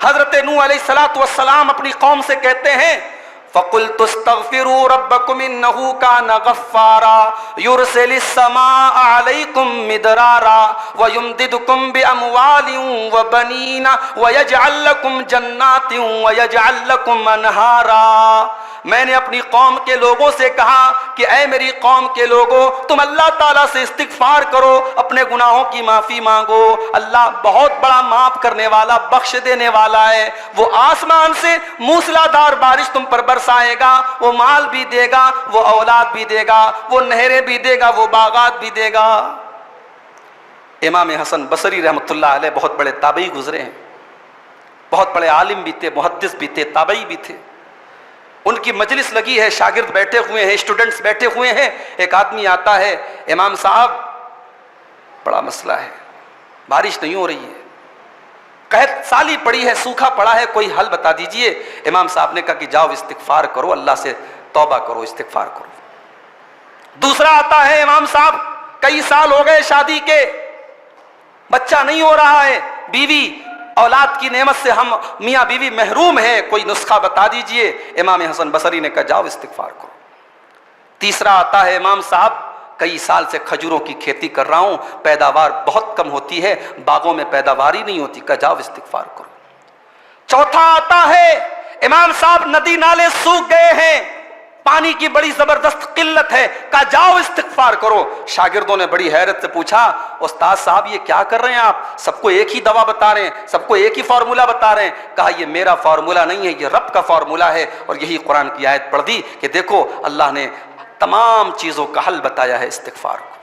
حضرت نوح علیہ السلام اپنی قوم سے کہتے ہیں فَقُلْتُ اسْتَغْفِرُوا رَبَّكُمْ إِنَّهُ كَانَ غَفَّارًا يُرْسِلِ السَّمَاءَ عَلَيْكُمْ مِدْرَارًا وَيُمْدِدْكُمْ بِأَمْوَالٍ وَبَنِينَ وَيَجْعَلْ لَكُمْ جَنَّاتٍ وَيَجْعَلْ لَكُمْ أَنْهَارًا۔ میں نے اپنی قوم کے لوگوں سے کہا کہ اے میری قوم کے لوگوں، تم اللہ تعالیٰ سے استغفار کرو، اپنے گناہوں کی معافی مانگو، اللہ بہت بڑا معاف کرنے والا، بخش دینے والا ہے۔ وہ آسمان سے موسلادھار بارش تم پر برسائے گا، وہ مال بھی دے گا، وہ اولاد بھی دے گا، وہ نہریں بھی دے گا، وہ باغات بھی دے گا۔ امام حسن بصری رحمۃ اللہ علیہ بہت بڑے تابعی گزرے ہیں، بہت بڑے عالم بھی تھے، محدث بھی تھے، تابعی بھی تھے۔ ان کی مجلس لگی ہے، شاگرد بیٹھے ہوئے ہیں، اسٹوڈنٹس بیٹھے ہوئے ہیں، ایک آدمی آتا ہے، امام صاحب بڑا مسئلہ ہے، بارش نہیں ہو رہی ہے، قحط سالی پڑی ہے، سوکھا پڑا ہے، کوئی حل بتا دیجئے۔ امام صاحب نے کہا کہ جاؤ استغفار کرو، اللہ سے توبہ کرو، استغفار کرو۔ دوسرا آتا ہے، امام صاحب کئی سال ہو گئے شادی کے، بچہ نہیں ہو رہا ہے، بیوی اولاد کی نعمت سے ہم میاں بیوی محروم ہیں، کوئی نسخہ بتا دیجئے۔ امام حسن بصری نے کہا جاؤ استغفار کرو۔ تیسرا آتا ہے، امام صاحب کئی سال سے کھجوروں کی کھیتی کر رہا ہوں، پیداوار بہت کم ہوتی ہے، باغوں میں پیداوار ہی نہیں ہوتی، کہا جاؤ استغفار کرو۔ چوتھا آتا ہے، امام صاحب ندی نالے سوکھ گئے ہیں، پانی کی بڑی زبردست قلت ہے، کہا جاؤ استغفار کرو۔ شاگردوں نے بڑی حیرت سے پوچھا استاد صاحب یہ کیا کر رہے ہیں آپ، سب کو ایک ہی دوا بتا رہے ہیں، سب کو ایک ہی فارمولا بتا رہے ہیں۔ کہا یہ میرا فارمولا نہیں ہے، یہ رب کا فارمولا ہے، اور یہی قرآن کی آیت پڑھ دی کہ دیکھو اللہ نے تمام چیزوں کا حل بتایا ہے استغفار کو۔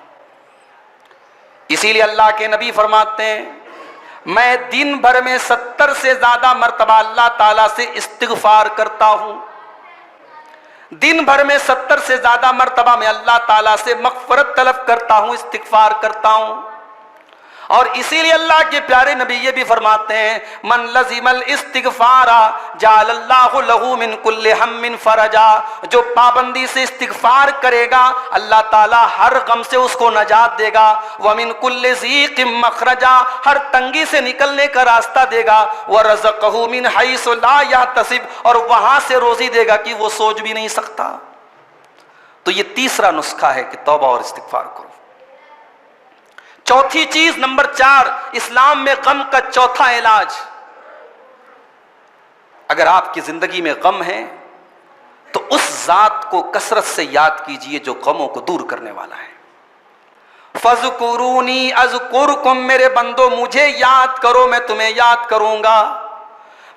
اسی لیے اللہ کے نبی فرماتے ہیں میں دن بھر میں 70 سے زیادہ مرتبہ اللہ تعالیٰ سے استغفار کرتا ہوں، دن بھر میں 70 سے زیادہ مرتبہ میں اللہ تعالیٰ سے مغفرت طلب کرتا ہوں، استغفار کرتا ہوں۔ اور اسی لیے اللہ کے پیارے نبی یہ بھی فرماتے ہیں من لزم الاستغفار جعل اللہ لہ من کل ہم فرجا، جو پابندی سے استغفار کرے گا اللہ تعالیٰ ہر غم سے اس کو نجات دے گا، ومن کل ضیق مخرجا، ہر تنگی سے نکلنے کا راستہ دے گا، ورزقہ من حیث لا یحتسب، اور وہاں سے روزی دے گا کہ وہ سوچ بھی نہیں سکتا۔ تو یہ تیسرا نسخہ ہے کہ توبہ اور استغفار کرو۔ چوتھی چیز نمبر 4، اسلام میں غم کا چوتھا علاج، اگر آپ کی زندگی میں غم ہے تو اس ذات کو کثرت سے یاد کیجئے جو غموں کو دور کرنے والا ہے. فَاذْكُرُونِي أَذْكُرْكُمْ، میرے بندو مجھے یاد کرو میں تمہیں یاد کروں گا.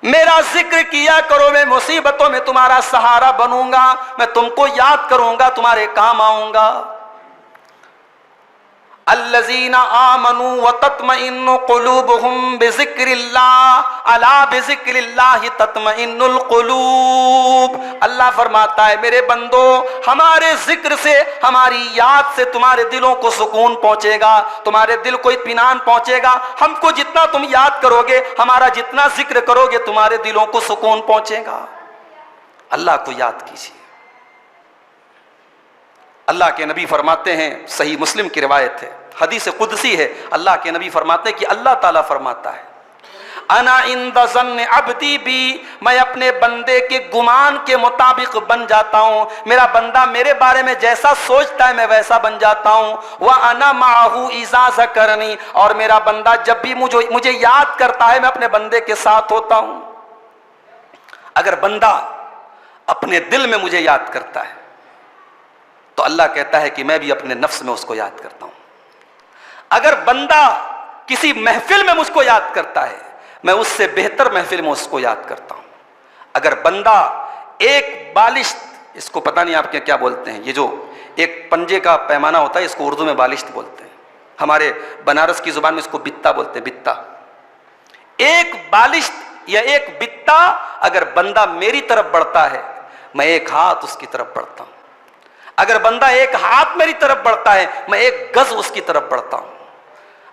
میرا ذکر کیا کرو، میں مصیبتوں میں تمہارا سہارا بنوں گا، میں تم کو یاد کروں گا، تمہارے کام آؤں گا. الذین آمنوا وتطمئن قلوبهم بذکر اللہ الا بذکر اللہ تطمئن القلوب. اللہ فرماتا ہے میرے بندو ہمارے ذکر سے، ہماری یاد سے تمہارے دلوں کو سکون پہنچے گا، تمہارے دل کو اطمینان پہنچے گا. ہم کو جتنا تم یاد کرو گے، ہمارا جتنا ذکر کرو گے، تمہارے دلوں کو سکون پہنچے گا. اللہ کو یاد کیجیے. اللہ کے نبی فرماتے ہیں، صحیح مسلم کی روایت ہے، حدیث قدسی ہے، اللہ کے نبی فرماتے ہیں کہ اللہ تعالیٰ فرماتا ہے انا عند ظن عبدی بی، میں اپنے بندے کے گمان کے مطابق بن جاتا ہوں. میرا بندہ میرے بارے میں جیسا سوچتا ہے میں ویسا بن جاتا ہوں. وَأَنَا مَعَهُ إِذَا ذَكَرَنِي، اور میرا بندہ جب بھی مجھے یاد کرتا ہے میں اپنے بندے کے ساتھ ہوتا ہوں. اگر بندہ اپنے دل میں مجھے یاد کرتا ہے تو اللہ کہتا ہے کہ میں بھی اپنے نفس میں اس کو یاد کرتا ہوں. اگر بندہ کسی محفل میں مجھ کو یاد کرتا ہے میں اس سے بہتر محفل میں اس کو یاد کرتا ہوں. اگر بندہ ایک بالشت، اس کو پتہ نہیں آپ کے کیا بولتے ہیں، یہ جو ایک پنجے کا پیمانہ ہوتا ہے اس کو اردو میں بالشت بولتے ہیں، ہمارے بنارس کی زبان میں اس کو بتا بولتے ہیں، بتا. ایک بالشت یا ایک بتا اگر بندہ میری طرف بڑھتا ہے میں ایک ہاتھ اس کی طرف بڑھتا ہوں. اگر بندہ ایک ہاتھ میری طرف بڑھتا ہے میں ایک گز اس کی طرف بڑھتا ہوں.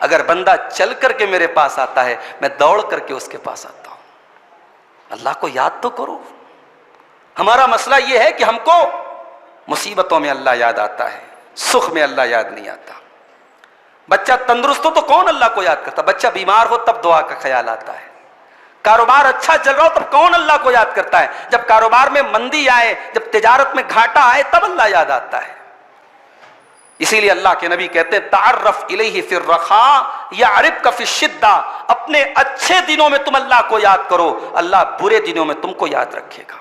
اگر بندہ چل کر کے میرے پاس آتا ہے میں دوڑ کر کے اس کے پاس آتا ہوں. اللہ کو یاد تو کرو. ہمارا مسئلہ یہ ہے کہ ہم کو مصیبتوں میں اللہ یاد آتا ہے، سکھ میں اللہ یاد نہیں آتا. بچہ تندرست ہو تو کون اللہ کو یاد کرتا؟ بچہ بیمار ہو تب دعا کا خیال آتا ہے. کاروبار اچھا چل رہا ہو تب کون اللہ کو یاد کرتا ہے؟ جب کاروبار میں مندی آئے، جب تجارت میں گھاٹا آئے تب اللہ یاد آتا ہے. اسی لیے اللہ کے نبی کہتے ہیں تعرف الیہ فی الرخاء یعرفک فی الشدہ، اپنے اچھے دنوں میں تم اللہ کو یاد کرو، اللہ برے دنوں میں تم کو یاد رکھے گا.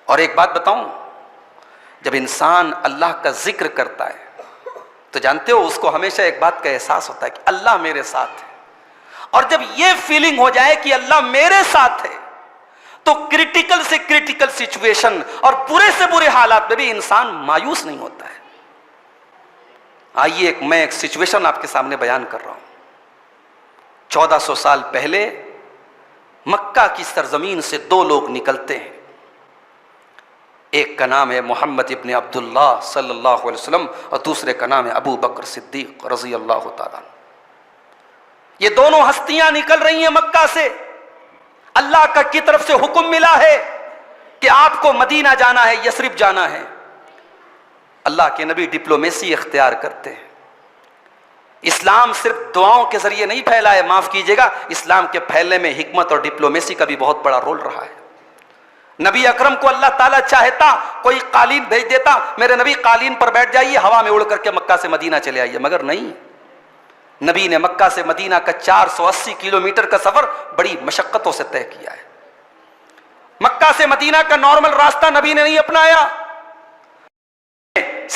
اور ایک بات بتاؤں، جب انسان اللہ کا ذکر کرتا ہے تو جانتے ہو اس کو ہمیشہ ایک بات کا احساس ہوتا ہے کہ اللہ میرے ساتھ ہے. اور جب یہ فیلنگ ہو جائے کہ اللہ میرے ساتھ ہے تو کرٹیکل سے کرٹیکل سچویشن اور برے سے برے حالات میں بھی انسان مایوس نہیں ہوتا ہے. آئیے میں ایک سچویشن آپ کے سامنے بیان کر رہا ہوں. 1400 سال پہلے مکہ کی سرزمین سے دو لوگ نکلتے ہیں. ایک کا نام ہے محمد ابن عبداللہ صلی اللہ علیہ وسلم اور دوسرے کا نام ہے ابو بکر صدیق رضی اللہ تعالیٰ. یہ دونوں ہستیاں نکل رہی ہیں مکہ سے. اللہ کی طرف سے حکم ملا ہے کہ آپ کو مدینہ جانا ہے، یثرب جانا ہے. اللہ کے نبی ڈپلومیسی اختیار کرتے ہیں. اسلام صرف دعاؤں کے ذریعے نہیں پھیلا ہے، معاف کیجیے گا، اسلام کے پھیلنے میں حکمت اور ڈپلومیسی کا بھی بہت بڑا رول رہا ہے. نبی اکرم کو اللہ تعالیٰ چاہتا کوئی قالین بھیج دیتا، میرے نبی قالین پر بیٹھ جائیے ہوا میں اڑ کر کے مکہ سے مدینہ چلے آئیے، مگر نہیں. نبی نے مکہ سے مدینہ کا 480 کلومیٹر کا سفر بڑی مشقتوں سے طے کیا ہے. مکہ سے مدینہ کا نارمل راستہ نبی نے نہیں اپنایا.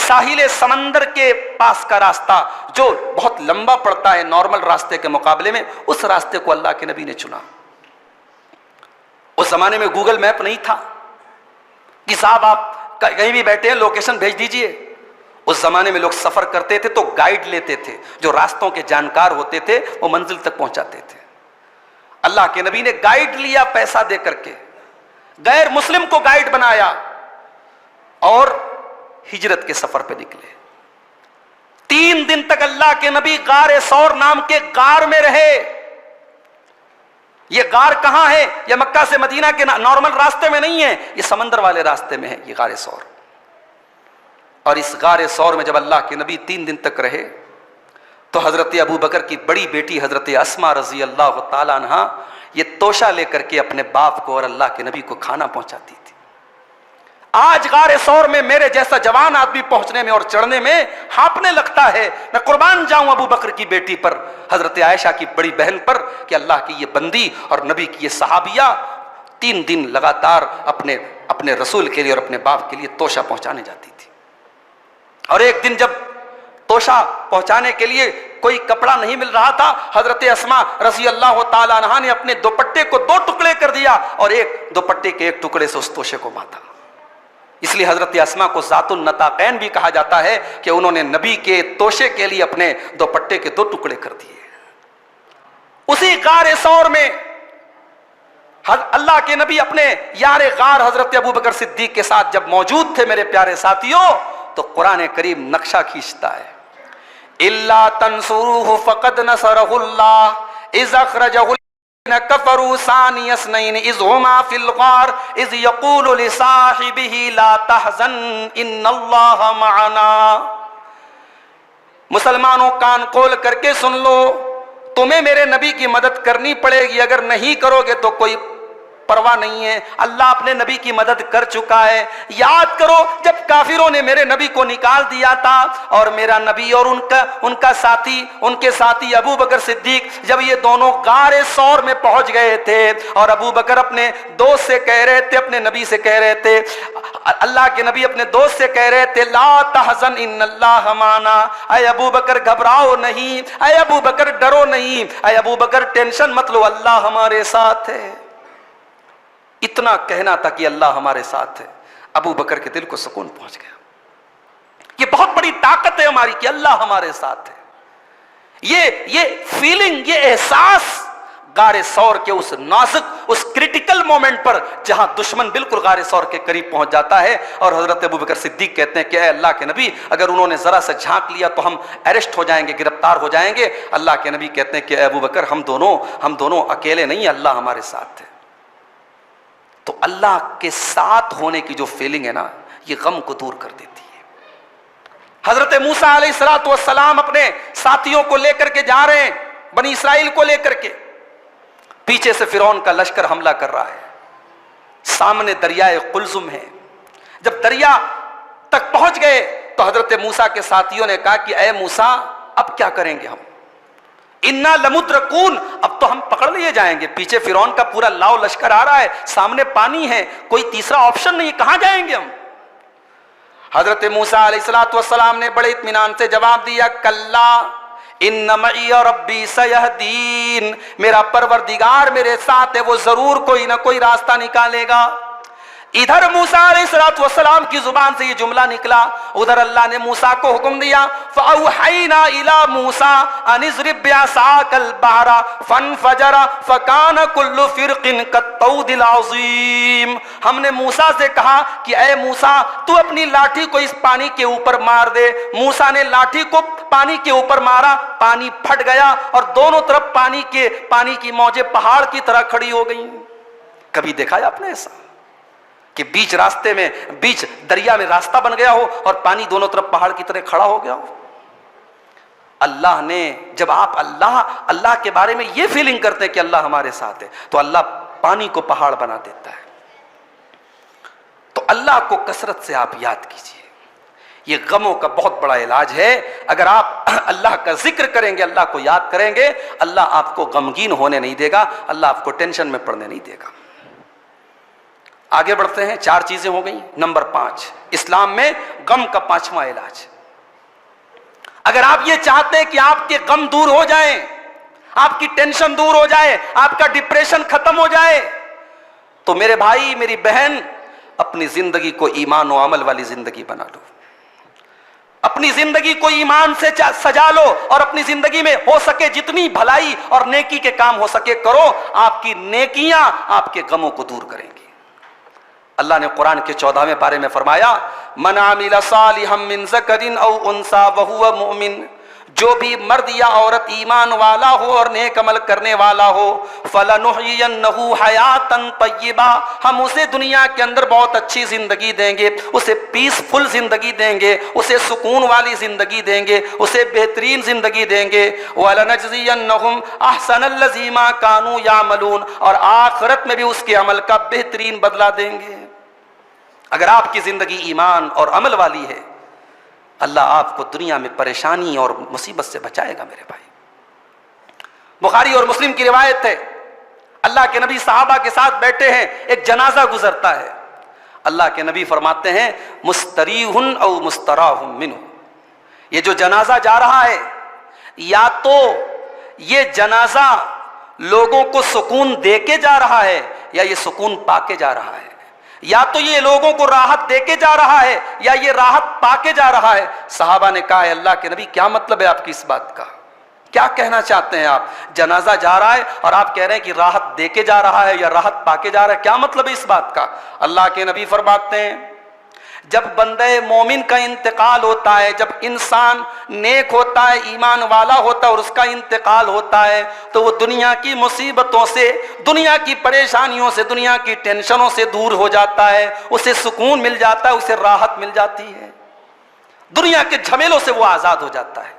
ساحل سمندر کے پاس کا راستہ جو بہت لمبا پڑتا ہے نارمل راستے کے مقابلے میں، اس راستے کو اللہ کے نبی نے چنا. اس زمانے میں گوگل میپ نہیں تھا کہ صاحب آپ کہیں بھی بیٹھے ہیں لوکیشن بھیج دیجئے. اس زمانے میں لوگ سفر کرتے تھے تو گائیڈ لیتے تھے، جو راستوں کے جانکار ہوتے تھے وہ منزل تک پہنچاتے تھے. اللہ کے نبی نے گائیڈ لیا پیسہ دے کر کے، غیر مسلم کو گائیڈ بنایا اور ہجرت کے سفر پہ نکلے. 3 دن تک اللہ کے نبی غار ثور نام کے غار میں رہے. یہ غار کہاں ہے؟ یہ مکہ سے مدینہ کے نارمل راستے میں نہیں ہے، یہ سمندر والے راستے میں ہے یہ غار ثور. اور اس غار ثور میں جب اللہ کے نبی 3 دن تک رہے تو حضرت ابو بکر کی بڑی بیٹی حضرت اسما رضی اللہ تعالیٰ عنہا یہ توشہ لے کر کے اپنے باپ کو اور اللہ کے نبی کو کھانا پہنچاتی تھی. آج غار ثور میں میرے جیسا جوان آدمی پہنچنے میں اور چڑھنے میں ہانپنے لگتا ہے. میں قربان جاؤں ابو بکر کی بیٹی پر، حضرت عائشہ کی بڑی بہن پر، کہ اللہ کی یہ بندی اور نبی کی یہ صحابیہ 3 دن لگاتار اپنے رسول کے لیے اور اپنے باپ کے لیے توشہ پہنچانے جاتی تھی. اور ایک دن جب توشہ پہنچانے کے لیے کوئی کپڑا نہیں مل رہا تھا، حضرت اسماء رضی اللہ تعالی عنہا نے اپنے دوپٹے کو 2 ٹکڑے کر دیا اور ایک دوپٹے کے 1 ٹکڑے سے اس توشے کو باندھا. اس لیے حضرت اسماء کو ذات النطاقین بھی کہا جاتا ہے کہ انہوں نے نبی کے توشے کے لیے اپنے دوپٹے کے 2 ٹکڑے کر دیے. اسی غار ثور میں اللہ کے نبی اپنے یار غار حضرت ابوبکر صدیق کے ساتھ جب موجود تھے میرے پیارے ساتھیوں، تو قرآن کریم نقشہ کھینچتا ہے، الا تنصروه فقد نصره الله اذ اخرجه الذين كفروا ثاني اثنين اذ هما في الغار اذ يقول لصاحبه لا تحزن ان الله معنا. مسلمانوں کان کھول کر کے سن لو، تمہیں میرے نبی کی مدد کرنی پڑے گی، اگر نہیں کرو گے تو کوئی پرواہ نہیں ہے، اللہ اپنے نبی کی مدد کر چکا ہے. یاد کرو جب کافروں نے میرے نبی کو نکال دیا تھا اور میرا نبی اور ان کے ساتھی ابو بکر صدیق جب یہ دونوں غار ثور میں پہنچ گئے تھے اور ابو بکر اپنے دوست سے کہہ رہے تھے، اپنے نبی سے کہہ رہے تھے، اللہ کے نبی اپنے دوست سے کہہ رہے تھے لا تحزن ان اللہ معنا، اے ابو بکر گھبراؤ نہیں، اے ابو بکر ڈرو نہیں، اے ابو بکر ٹینشن مت لو، اللہ ہمارے ساتھ ہے. اتنا کہنا تھا کہ اللہ ہمارے ساتھ ہے، ابو بکر کے دل کو سکون پہنچ گیا. یہ بہت بڑی طاقت ہے ہماری کہ اللہ ہمارے ساتھ ہے. یہ فیلنگ، یہ احساس غار ثور کے اس نازک، اس کریٹیکل مومنٹ پر جہاں دشمن بالکل غار ثور کے قریب پہنچ جاتا ہے اور حضرت ابو بکر صدیق کہتے ہیں کہ اے اللہ کے نبی اگر انہوں نے ذرا سا جھانک لیا تو ہم اریسٹ ہو جائیں گے، گرفتار ہو جائیں گے. اللہ کے نبی کہتے ہیں کہ اے ابو بکر ہم دونوں اکیلے نہیں، اللہ ہمارے ساتھ ہے. تو اللہ کے ساتھ ہونے کی جو فیلنگ ہے نا، یہ غم کو دور کر دیتی ہے. حضرت موسیٰ علیہ الصلوۃ والسلام اپنے ساتھیوں کو لے کر کے جا رہے ہیں، بنی اسرائیل کو لے کر کے. پیچھے سے فرعون کا لشکر حملہ کر رہا ہے، سامنے دریائے قلزم ہے. جب دریا تک پہنچ گئے تو حضرت موسیٰ کے ساتھیوں نے کہا کہ اے موسیٰ اب کیا کریں گے ہم، انا لمدرکون، اب تو ہم پکڑ لیے جائیں گے. پیچھے فرعون کا پورا لاؤ لشکر آ رہا ہے، سامنے پانی ہے، کوئی تیسرا آپشن نہیں، کہاں جائیں گے ہم. حضرت موسیٰ علیہ الصلوۃ والسلام نے بڑے اطمینان سے جواب دیا کلا ان معی ربی سیہدین، میرا پروردگار میرے ساتھ ہے، وہ ضرور کوئی نہ کوئی راستہ نکالے گا. ادھر موسیٰ علیہ الصلوۃ والسلام کی زبان سے یہ جملہ نکلا، ادھر اللہ نے موسیٰ کو حکم دیا فأوحینا الی موسیٰ ان اضرب بعصاک البحر فانفجر فکان کل فرق کالطود العظیم. ہم نے موسیٰ سے کہا کہ اے موسیٰ تو اپنی لاٹھی کو اس پانی کے اوپر مار دے. موسیٰ نے لاٹھی کو پانی کے اوپر مارا، پانی پھٹ گیا اور دونوں طرف پانی کی موجیں پہاڑ کی طرح کھڑی ہو گئیں. کبھی دیکھا ہے آپ نے ایسا کہ بیچ دریا میں راستہ بن گیا ہو اور پانی دونوں طرف پہاڑ کی طرح کھڑا ہو گیا ہو؟ اللہ نے جب آپ اللہ کے بارے میں یہ فیلنگ کرتے ہیں کہ اللہ ہمارے ساتھ ہے تو اللہ پانی کو پہاڑ بنا دیتا ہے. تو اللہ کو کثرت سے آپ یاد کیجئے، یہ غموں کا بہت بڑا علاج ہے. اگر آپ اللہ کا ذکر کریں گے، اللہ کو یاد کریں گے، اللہ آپ کو غمگین ہونے نہیں دے گا، اللہ آپ کو ٹینشن میں پڑنے نہیں دے گا. آگے بڑھتے ہیں، 4 چیزیں ہو گئیں. نمبر 5، اسلام میں غم کا 5واں علاج. اگر آپ یہ چاہتے ہیں کہ آپ کے غم دور ہو جائیں، آپ کی ٹینشن دور ہو جائے، آپ کا ڈپریشن ختم ہو جائے، تو میرے بھائی میری بہن اپنی زندگی کو ایمان و عمل والی زندگی بنا لو. اپنی زندگی کو ایمان سے سجا لو اور اپنی زندگی میں ہو سکے جتنی بھلائی اور نیکی کے کام ہو سکے کرو. آپ کی نیکیاں آپ کے غموں کو دور کریں گی. اللہ نے قرآن کے 14ویں پارے میں فرمایا من عمل صالحا من ذکر او انثى وهو مؤمن، جو بھی مرد یا عورت ایمان والا ہو اور نیک عمل کرنے والا ہو، فلنحینہ حیاتا طیبہ، ہم اسے دنیا کے اندر بہت اچھی زندگی دیں گے، اسے پیسفل زندگی دیں گے، اسے سکون والی زندگی دیں گے، اسے بہترین زندگی دیں گے. وَلَنَجْزِيَنَّهُمْ أَحْسَنَ الَّذِي مَا كَانُوا يَعْمَلُونَ، اور آخرت میں بھی اس کے عمل کا بہترین بدلہ دیں گے. اگر آپ کی زندگی ایمان اور عمل والی ہے، اللہ آپ کو دنیا میں پریشانی اور مصیبت سے بچائے گا. میرے بھائی، بخاری اور مسلم کی روایت ہے، اللہ کے نبی صحابہ کے ساتھ بیٹھے ہیں، ایک جنازہ گزرتا ہے، اللہ کے نبی فرماتے ہیں مستریح او مستراح منہ، یہ جو جنازہ جا رہا ہے یا تو یہ جنازہ لوگوں کو سکون دے کے جا رہا ہے یا یہ سکون پا کے جا رہا ہے، یا تو یہ لوگوں کو راحت دے کے جا رہا ہے یا یہ راحت پا کے جا رہا ہے۔ صحابہ نے کہا ہے اللہ کے نبی کیا مطلب ہے آپ کی اس بات کا، کیا کہنا چاہتے ہیں آپ؟ جنازہ جا رہا ہے اور آپ کہہ رہے ہیں کہ راحت دے کے جا رہا ہے یا راحت پا کے جا رہا ہے، کیا مطلب ہے اس بات کا؟ اللہ کے نبی فرماتے ہیں جب بندہ مومن کا انتقال ہوتا ہے، جب انسان نیک ہوتا ہے، ایمان والا ہوتا ہے اور اس کا انتقال ہوتا ہے تو وہ دنیا کی مصیبتوں سے، دنیا کی پریشانیوں سے، دنیا کی ٹینشنوں سے دور ہو جاتا ہے، اسے سکون مل جاتا ہے، اسے راحت مل جاتی ہے، دنیا کے جھمیلوں سے وہ آزاد ہو جاتا ہے۔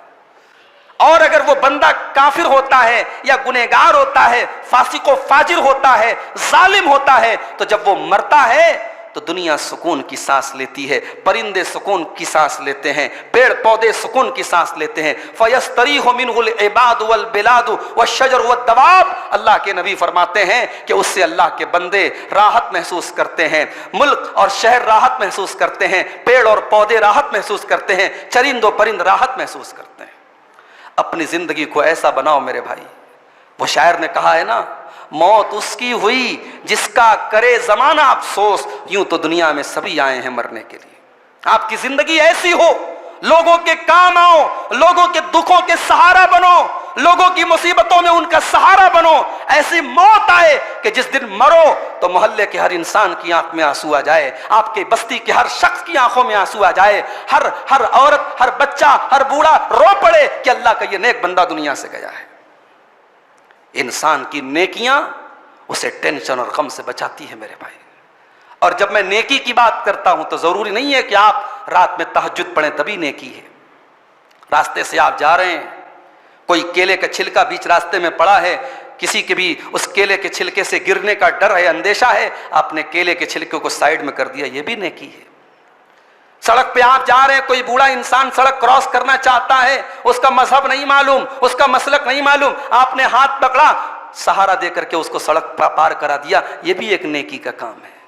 اور اگر وہ بندہ کافر ہوتا ہے یا گنہگار ہوتا ہے، فاسق و فاجر ہوتا ہے، ظالم ہوتا ہے، تو جب وہ مرتا ہے تو دنیا سکون کی سانس لیتی ہے، پرندے سکون کی سانس لیتے ہیں، پیڑ پودے سکون کی سانس لیتے ہیں۔ فَيَسْتَرِيحُ مِنْهُ الْعِبَادُ وَالْبِلَادُ وَالشَّجَرُ وَالدَّوَابُ، اللہ کے نبی فرماتے ہیں کہ اس سے اللہ کے بندے راحت محسوس کرتے ہیں، ملک اور شہر راحت محسوس کرتے ہیں، پیڑ اور پودے راحت محسوس کرتے ہیں، چرند و پرند راحت محسوس کرتے ہیں۔ اپنی زندگی کو ایسا بناؤ میرے بھائی، وہ شاعر نے کہا ہے نا، موت اس کی ہوئی جس کا کرے زمانہ افسوس، یوں تو دنیا میں سبھی آئے ہیں مرنے کے لیے۔ آپ کی زندگی ایسی ہو، لوگوں کے کام آؤ، لوگوں کے دکھوں کے سہارا بنو، لوگوں کی مصیبتوں میں ان کا سہارا بنو، ایسی موت آئے کہ جس دن مرو تو محلے کے ہر انسان کی آنکھ میں آنسو آ جائے، آپ کے بستی کے ہر شخص کی آنکھوں میں آنسو آ جائے، ہر عورت، ہر بچہ، ہر بوڑھا رو پڑے کہ اللہ کا یہ نیک بندہ دنیا سے گیا ہے۔ انسان کی نیکیاں اسے ٹینشن اور غم سے بچاتی ہے میرے بھائی۔ اور جب میں نیکی کی بات کرتا ہوں تو ضروری نہیں ہے کہ آپ رات میں تہجد پڑھیں تبھی نیکی ہے۔ راستے سے آپ جا رہے ہیں، کوئی کیلے کا چھلکا بیچ راستے میں پڑا ہے، کسی کے بھی اس کیلے کے چھلکے سے گرنے کا ڈر ہے، اندیشہ ہے، آپ نے کیلے کے چھلکے کو سائیڈ میں کر دیا، یہ بھی نیکی ہے۔ سڑک پہ آپ جا رہے ہیں، کوئی بوڑھا انسان سڑک کراس کرنا چاہتا ہے، اس کا مذہب نہیں معلوم، اس کا مسلک نہیں معلوم، آپ نے ہاتھ پکڑا، سہارا دے کر کے اس کو سڑک پار کرا دیا، یہ بھی ایک نیکی کا کام ہے۔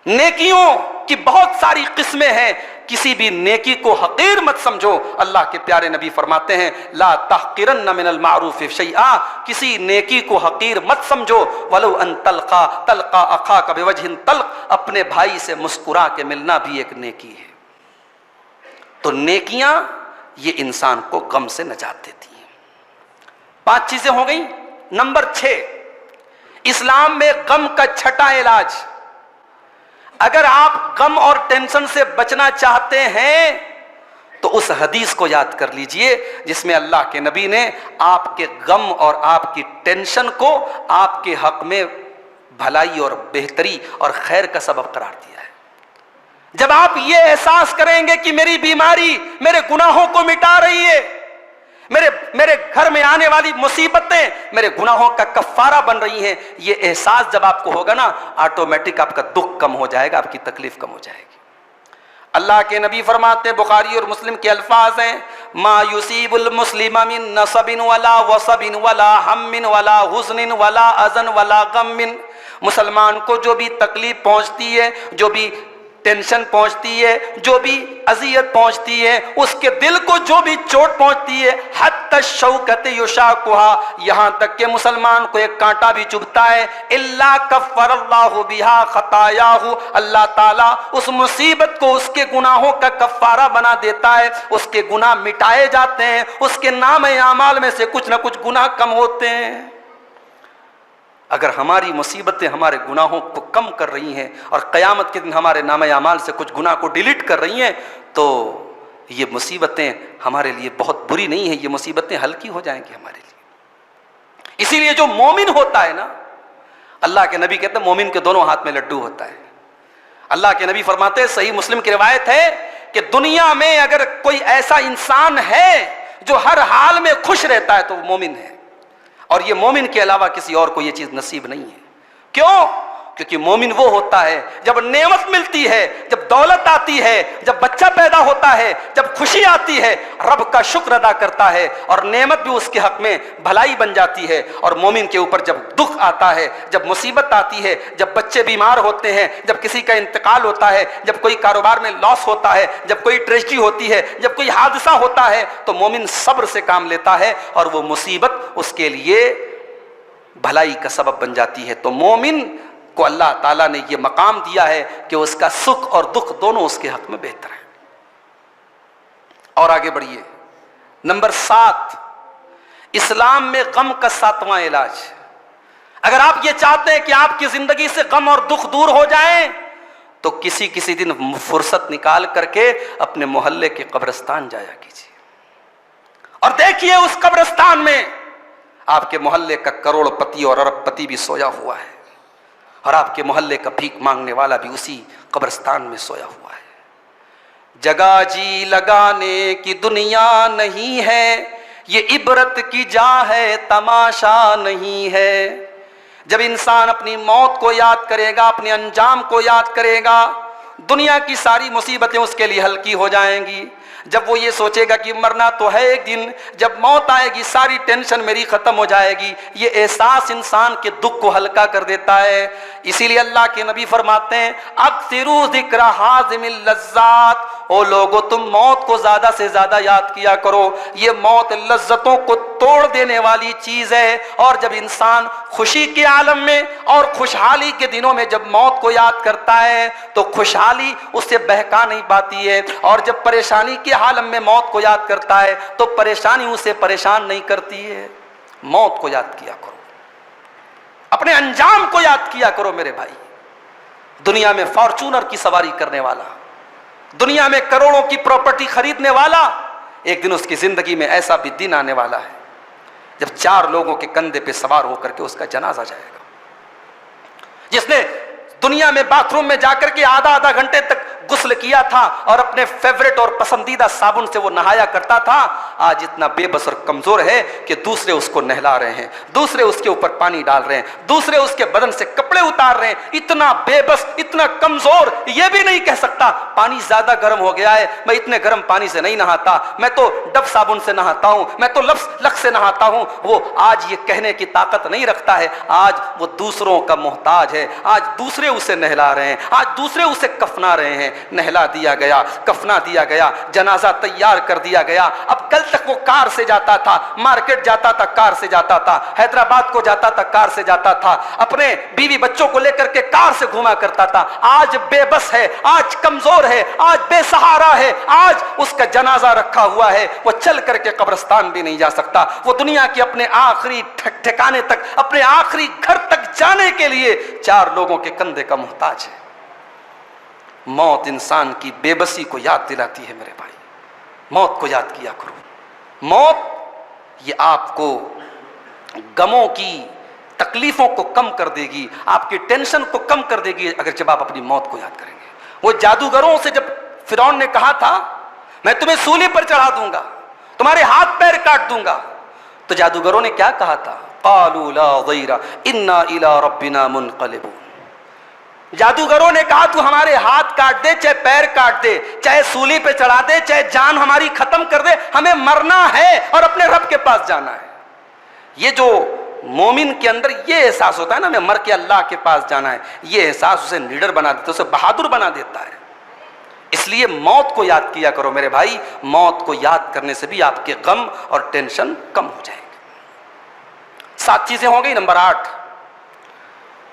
نیکیوں کی بہت ساری قسمیں ہیں، کسی بھی نیکی کو حقیر مت سمجھو۔ اللہ کے پیارے نبی فرماتے ہیں لا تحقرن من المعروف شیئا، کسی نیکی کو حقیر مت سمجھو، ولو ان تلقا اخاک بوجہ طلق، اپنے بھائی سے مسکرا کے ملنا بھی ایک نیکی ہے۔ تو نیکیاں یہ انسان کو غم سے نجات دیتی ہیں۔ 5 چیزیں ہو گئیں۔ نمبر 6، اسلام میں غم کا چھٹا علاج۔ اگر آپ غم اور ٹینشن سے بچنا چاہتے ہیں تو اس حدیث کو یاد کر لیجئے جس میں اللہ کے نبی نے آپ کے غم اور آپ کی ٹینشن کو آپ کے حق میں بھلائی اور بہتری اور خیر کا سبب قرار دیا ہے۔ جب آپ یہ احساس کریں گے کہ میری بیماری میرے گناہوں کو مٹا رہی ہے، میرے گھر میں آنے والی مصیبتیں میرے گناہوں کا کفارہ بن رہی ہیں، یہ احساس جب آپ کو ہوگا نا، آٹومیٹک آپ کا دکھ کم ہو جائے گا، آپ کی تکلیف کم ہو جائے گی۔ اللہ کے نبی فرماتے ہیں، بخاری اور مسلم کے الفاظ ہیں، ما یصیب المسلم من نصب ولا وصب ولا ہم ولا حزن ولا اذن ولا غم، مسلمان کو جو بھی تکلیف پہنچتی ہے، جو بھی ٹینشن پہنچتی ہے، جو بھی اذیت پہنچتی ہے، اس کے دل کو جو بھی چوٹ پہنچتی ہے، حتی الشوکۃ یشاقھا، یہاں تک کہ مسلمان کو ایک کانٹا بھی چبھتا ہے، الا کفر اللہ بہا خطایاہ، اللہ تعالیٰ اس مصیبت کو اس کے گناہوں کا کفارہ بنا دیتا ہے، اس کے گناہ مٹائے جاتے ہیں، اس کے نام اعمال میں سے کچھ نہ کچھ گناہ کم ہوتے ہیں۔ اگر ہماری مصیبتیں ہمارے گناہوں کو کم کر رہی ہیں اور قیامت کے دن ہمارے نام اعمال سے کچھ گناہ کو ڈیلیٹ کر رہی ہیں تو یہ مصیبتیں ہمارے لیے بہت بری نہیں ہیں، یہ مصیبتیں ہلکی ہو جائیں گی ہمارے لیے۔ اسی لیے جو مومن ہوتا ہے نا، اللہ کے نبی کہتے ہیں مومن کے دونوں ہاتھ میں لڈو ہوتا ہے۔ اللہ کے نبی فرماتے ہیں، صحیح مسلم کی روایت ہے کہ دنیا میں اگر کوئی ایسا انسان ہے جو ہر حال میں خوش رہتا ہے تو وہ مومن ہے، اور یہ مومن کے علاوہ کسی اور کو یہ چیز نصیب نہیں ہے۔ کیوں؟ کیونکہ مومن وہ ہوتا ہے جب نعمت ملتی ہے، جب دولت آتی ہے، جب بچہ پیدا ہوتا ہے، جب خوشی آتی ہے، رب کا شکر ادا کرتا ہے اور نعمت بھی اس کے حق میں بھلائی بن جاتی ہے۔ اور مومن کے اوپر جب دکھ آتا ہے، جب مصیبت آتی ہے، جب بچے بیمار ہوتے ہیں، جب کسی کا انتقال ہوتا ہے، جب کوئی کاروبار میں لاس ہوتا ہے، جب کوئی ٹریجڈی ہوتی ہے، جب کوئی حادثہ ہوتا ہے، تو مومن صبر سے کام لیتا ہے اور وہ مصیبت اس کے لیے بھلائی کا سبب بن جاتی ہے۔ تو مومن کو اللہ تعالیٰ نے یہ مقام دیا ہے کہ اس کا سکھ اور دکھ دونوں اس کے حق میں بہتر ہیں۔ اور آگے بڑھیے، نمبر 7، اسلام میں غم کا 7واں علاج۔ اگر آپ یہ چاہتے ہیں کہ آپ کی زندگی سے غم اور دکھ دور ہو جائیں تو کسی دن فرصت نکال کر کے اپنے محلے کے قبرستان جایا کیجیے اور دیکھیے اس قبرستان میں آپ کے محلے کا کروڑ پتی اور ارب پتی بھی سویا ہوا ہے، اور آپ کے محلے کا بھیک مانگنے والا بھی اسی قبرستان میں سویا ہوا ہے۔ جگہ جی لگانے کی دنیا نہیں ہے، یہ عبرت کی جا ہے، تماشا نہیں ہے۔ جب انسان اپنی موت کو یاد کرے گا، اپنے انجام کو یاد کرے گا، دنیا کی ساری مصیبتیں اس کے لیے ہلکی ہو جائیں گی۔ جب وہ یہ سوچے گا کہ مرنا تو ہے ایک دن، جب موت آئے گی ساری ٹینشن میری ختم ہو جائے گی، یہ احساس انسان کے دکھ کو ہلکا کر دیتا ہے۔ اسی لیے اللہ کے نبی فرماتے ہیں اکثروا ذکر حازم اللذات، او لوگو تم موت کو زیادہ سے زیادہ یاد کیا کرو، یہ موت لذتوں کو توڑ دینے والی چیز ہے۔ اور جب انسان خوشی کے عالم میں اور خوشحالی کے دنوں میں جب موت کو یاد کرتا ہے تو خوشحالی اسے بہکا نہیں پاتی ہے، اور جب پریشانی کے عالم میں موت کو یاد کرتا ہے تو پریشانی اسے پریشان نہیں کرتی ہے۔ موت کو یاد کیا کرو، اپنے انجام کو یاد کیا کرو میرے بھائی۔ دنیا میں فارچونر کی سواری کرنے والا، دنیا میں کروڑوں کی پراپرٹی خریدنے والا، ایک دن اس کی زندگی میں ایسا بھی دن آنے والا ہے جب 4 لوگوں کے کندھے پہ سوار ہو کر کے اس کا جنازہ جائے گا۔ جس نے دنیا میں باتھ روم میں جا کر کے آدھا گھنٹے تک غسل کیا تھا اور اپنے فیورٹ اور پسندیدہ صابن سے وہ نہایا کرتا تھا، آج اتنا بے بس اور کمزور ہے کہ دوسرے اس کو نہلا رہے ہیں، دوسرے اس کے اوپر پانی ڈال رہے ہیں، دوسرے اس کے بدن سے کپڑے اتار رہے ہیں۔ اتنا بے بس، اتنا کمزور، یہ بھی نہیں کہہ سکتا پانی زیادہ گرم ہو گیا ہے، میں اتنے گرم پانی سے نہیں نہاتا، میں تو ڈب صابن سے نہاتا ہوں، میں تو لکس سے نہاتا ہوں۔ وہ آج یہ کہنے کی طاقت نہیں رکھتا ہے، آج وہ دوسروں کا محتاج ہے، آج دوسرے اسے نہلا رہے ہیں، آج دوسرے اسے کفنا رہے ہیں۔ نہلا دیا گیا، کفنا دیا گیا، جنازہ تیار کر دیا گیا۔ اب کل تک وہ کار سے جاتا تھا، مارکیٹ جاتا تھا کار سے جاتا تھا، حیدرآباد کو جاتا تھا کار سے جاتا تھا، اپنے بیوی بچوں کو لے کر کے کار سے گھوما کرتا تھا، آج بے بس ہے، آج کمزور ہے، آج بے سہارا ہے، آج اس کا جنازہ رکھا ہوا ہے، وہ چل کر کے قبرستان بھی نہیں جا سکتا، وہ دنیا کے اپنے آخری ٹھکانے تک، اپنے آخری گھر تک جانے کے لیے 4 لوگوں کے کندھے کا محتاج ہے۔ موت انسان کی بے بسی کو یاد دلاتی ہے میرے بھائی، موت کو یاد کیا کرو۔ موت یہ آپ کو غموں کی تکلیفوں کو کم کر دے گی، آپ کی ٹینشن کو کم کر دے گی اگر جب آپ اپنی موت کو یاد کریں گے۔ وہ جادوگروں سے جب فرعون نے کہا تھا میں تمہیں سولی پر چڑھا دوں گا، تمہارے ہاتھ پیر کاٹ دوں گا، تو جادوگروں نے کیا کہا تھا؟ قالوا لا ضیر انا الی ربنا منقلبون۔ جادوگروں نے کہا تو ہمارے ہاتھ کاٹ دے، چاہے پیر کاٹ دے، چاہے سولی پہ چڑھا دے، چاہے جان ہماری ختم کر دے، ہمیں مرنا ہے اور اپنے رب کے پاس جانا ہے۔ یہ جو مومن کے اندر یہ احساس ہوتا ہے نا، میں مر کے اللہ کے پاس جانا ہے، یہ احساس اسے نیڈر بنا دیتا ہے، اسے بہادر بنا دیتا ہے۔ اس لیے موت کو یاد کیا کرو میرے بھائی، موت کو یاد کرنے سے بھی آپ کے غم اور ٹینشن کم ہو جائیں گے۔ 7 چیزیں ہو گئی۔ نمبر 8،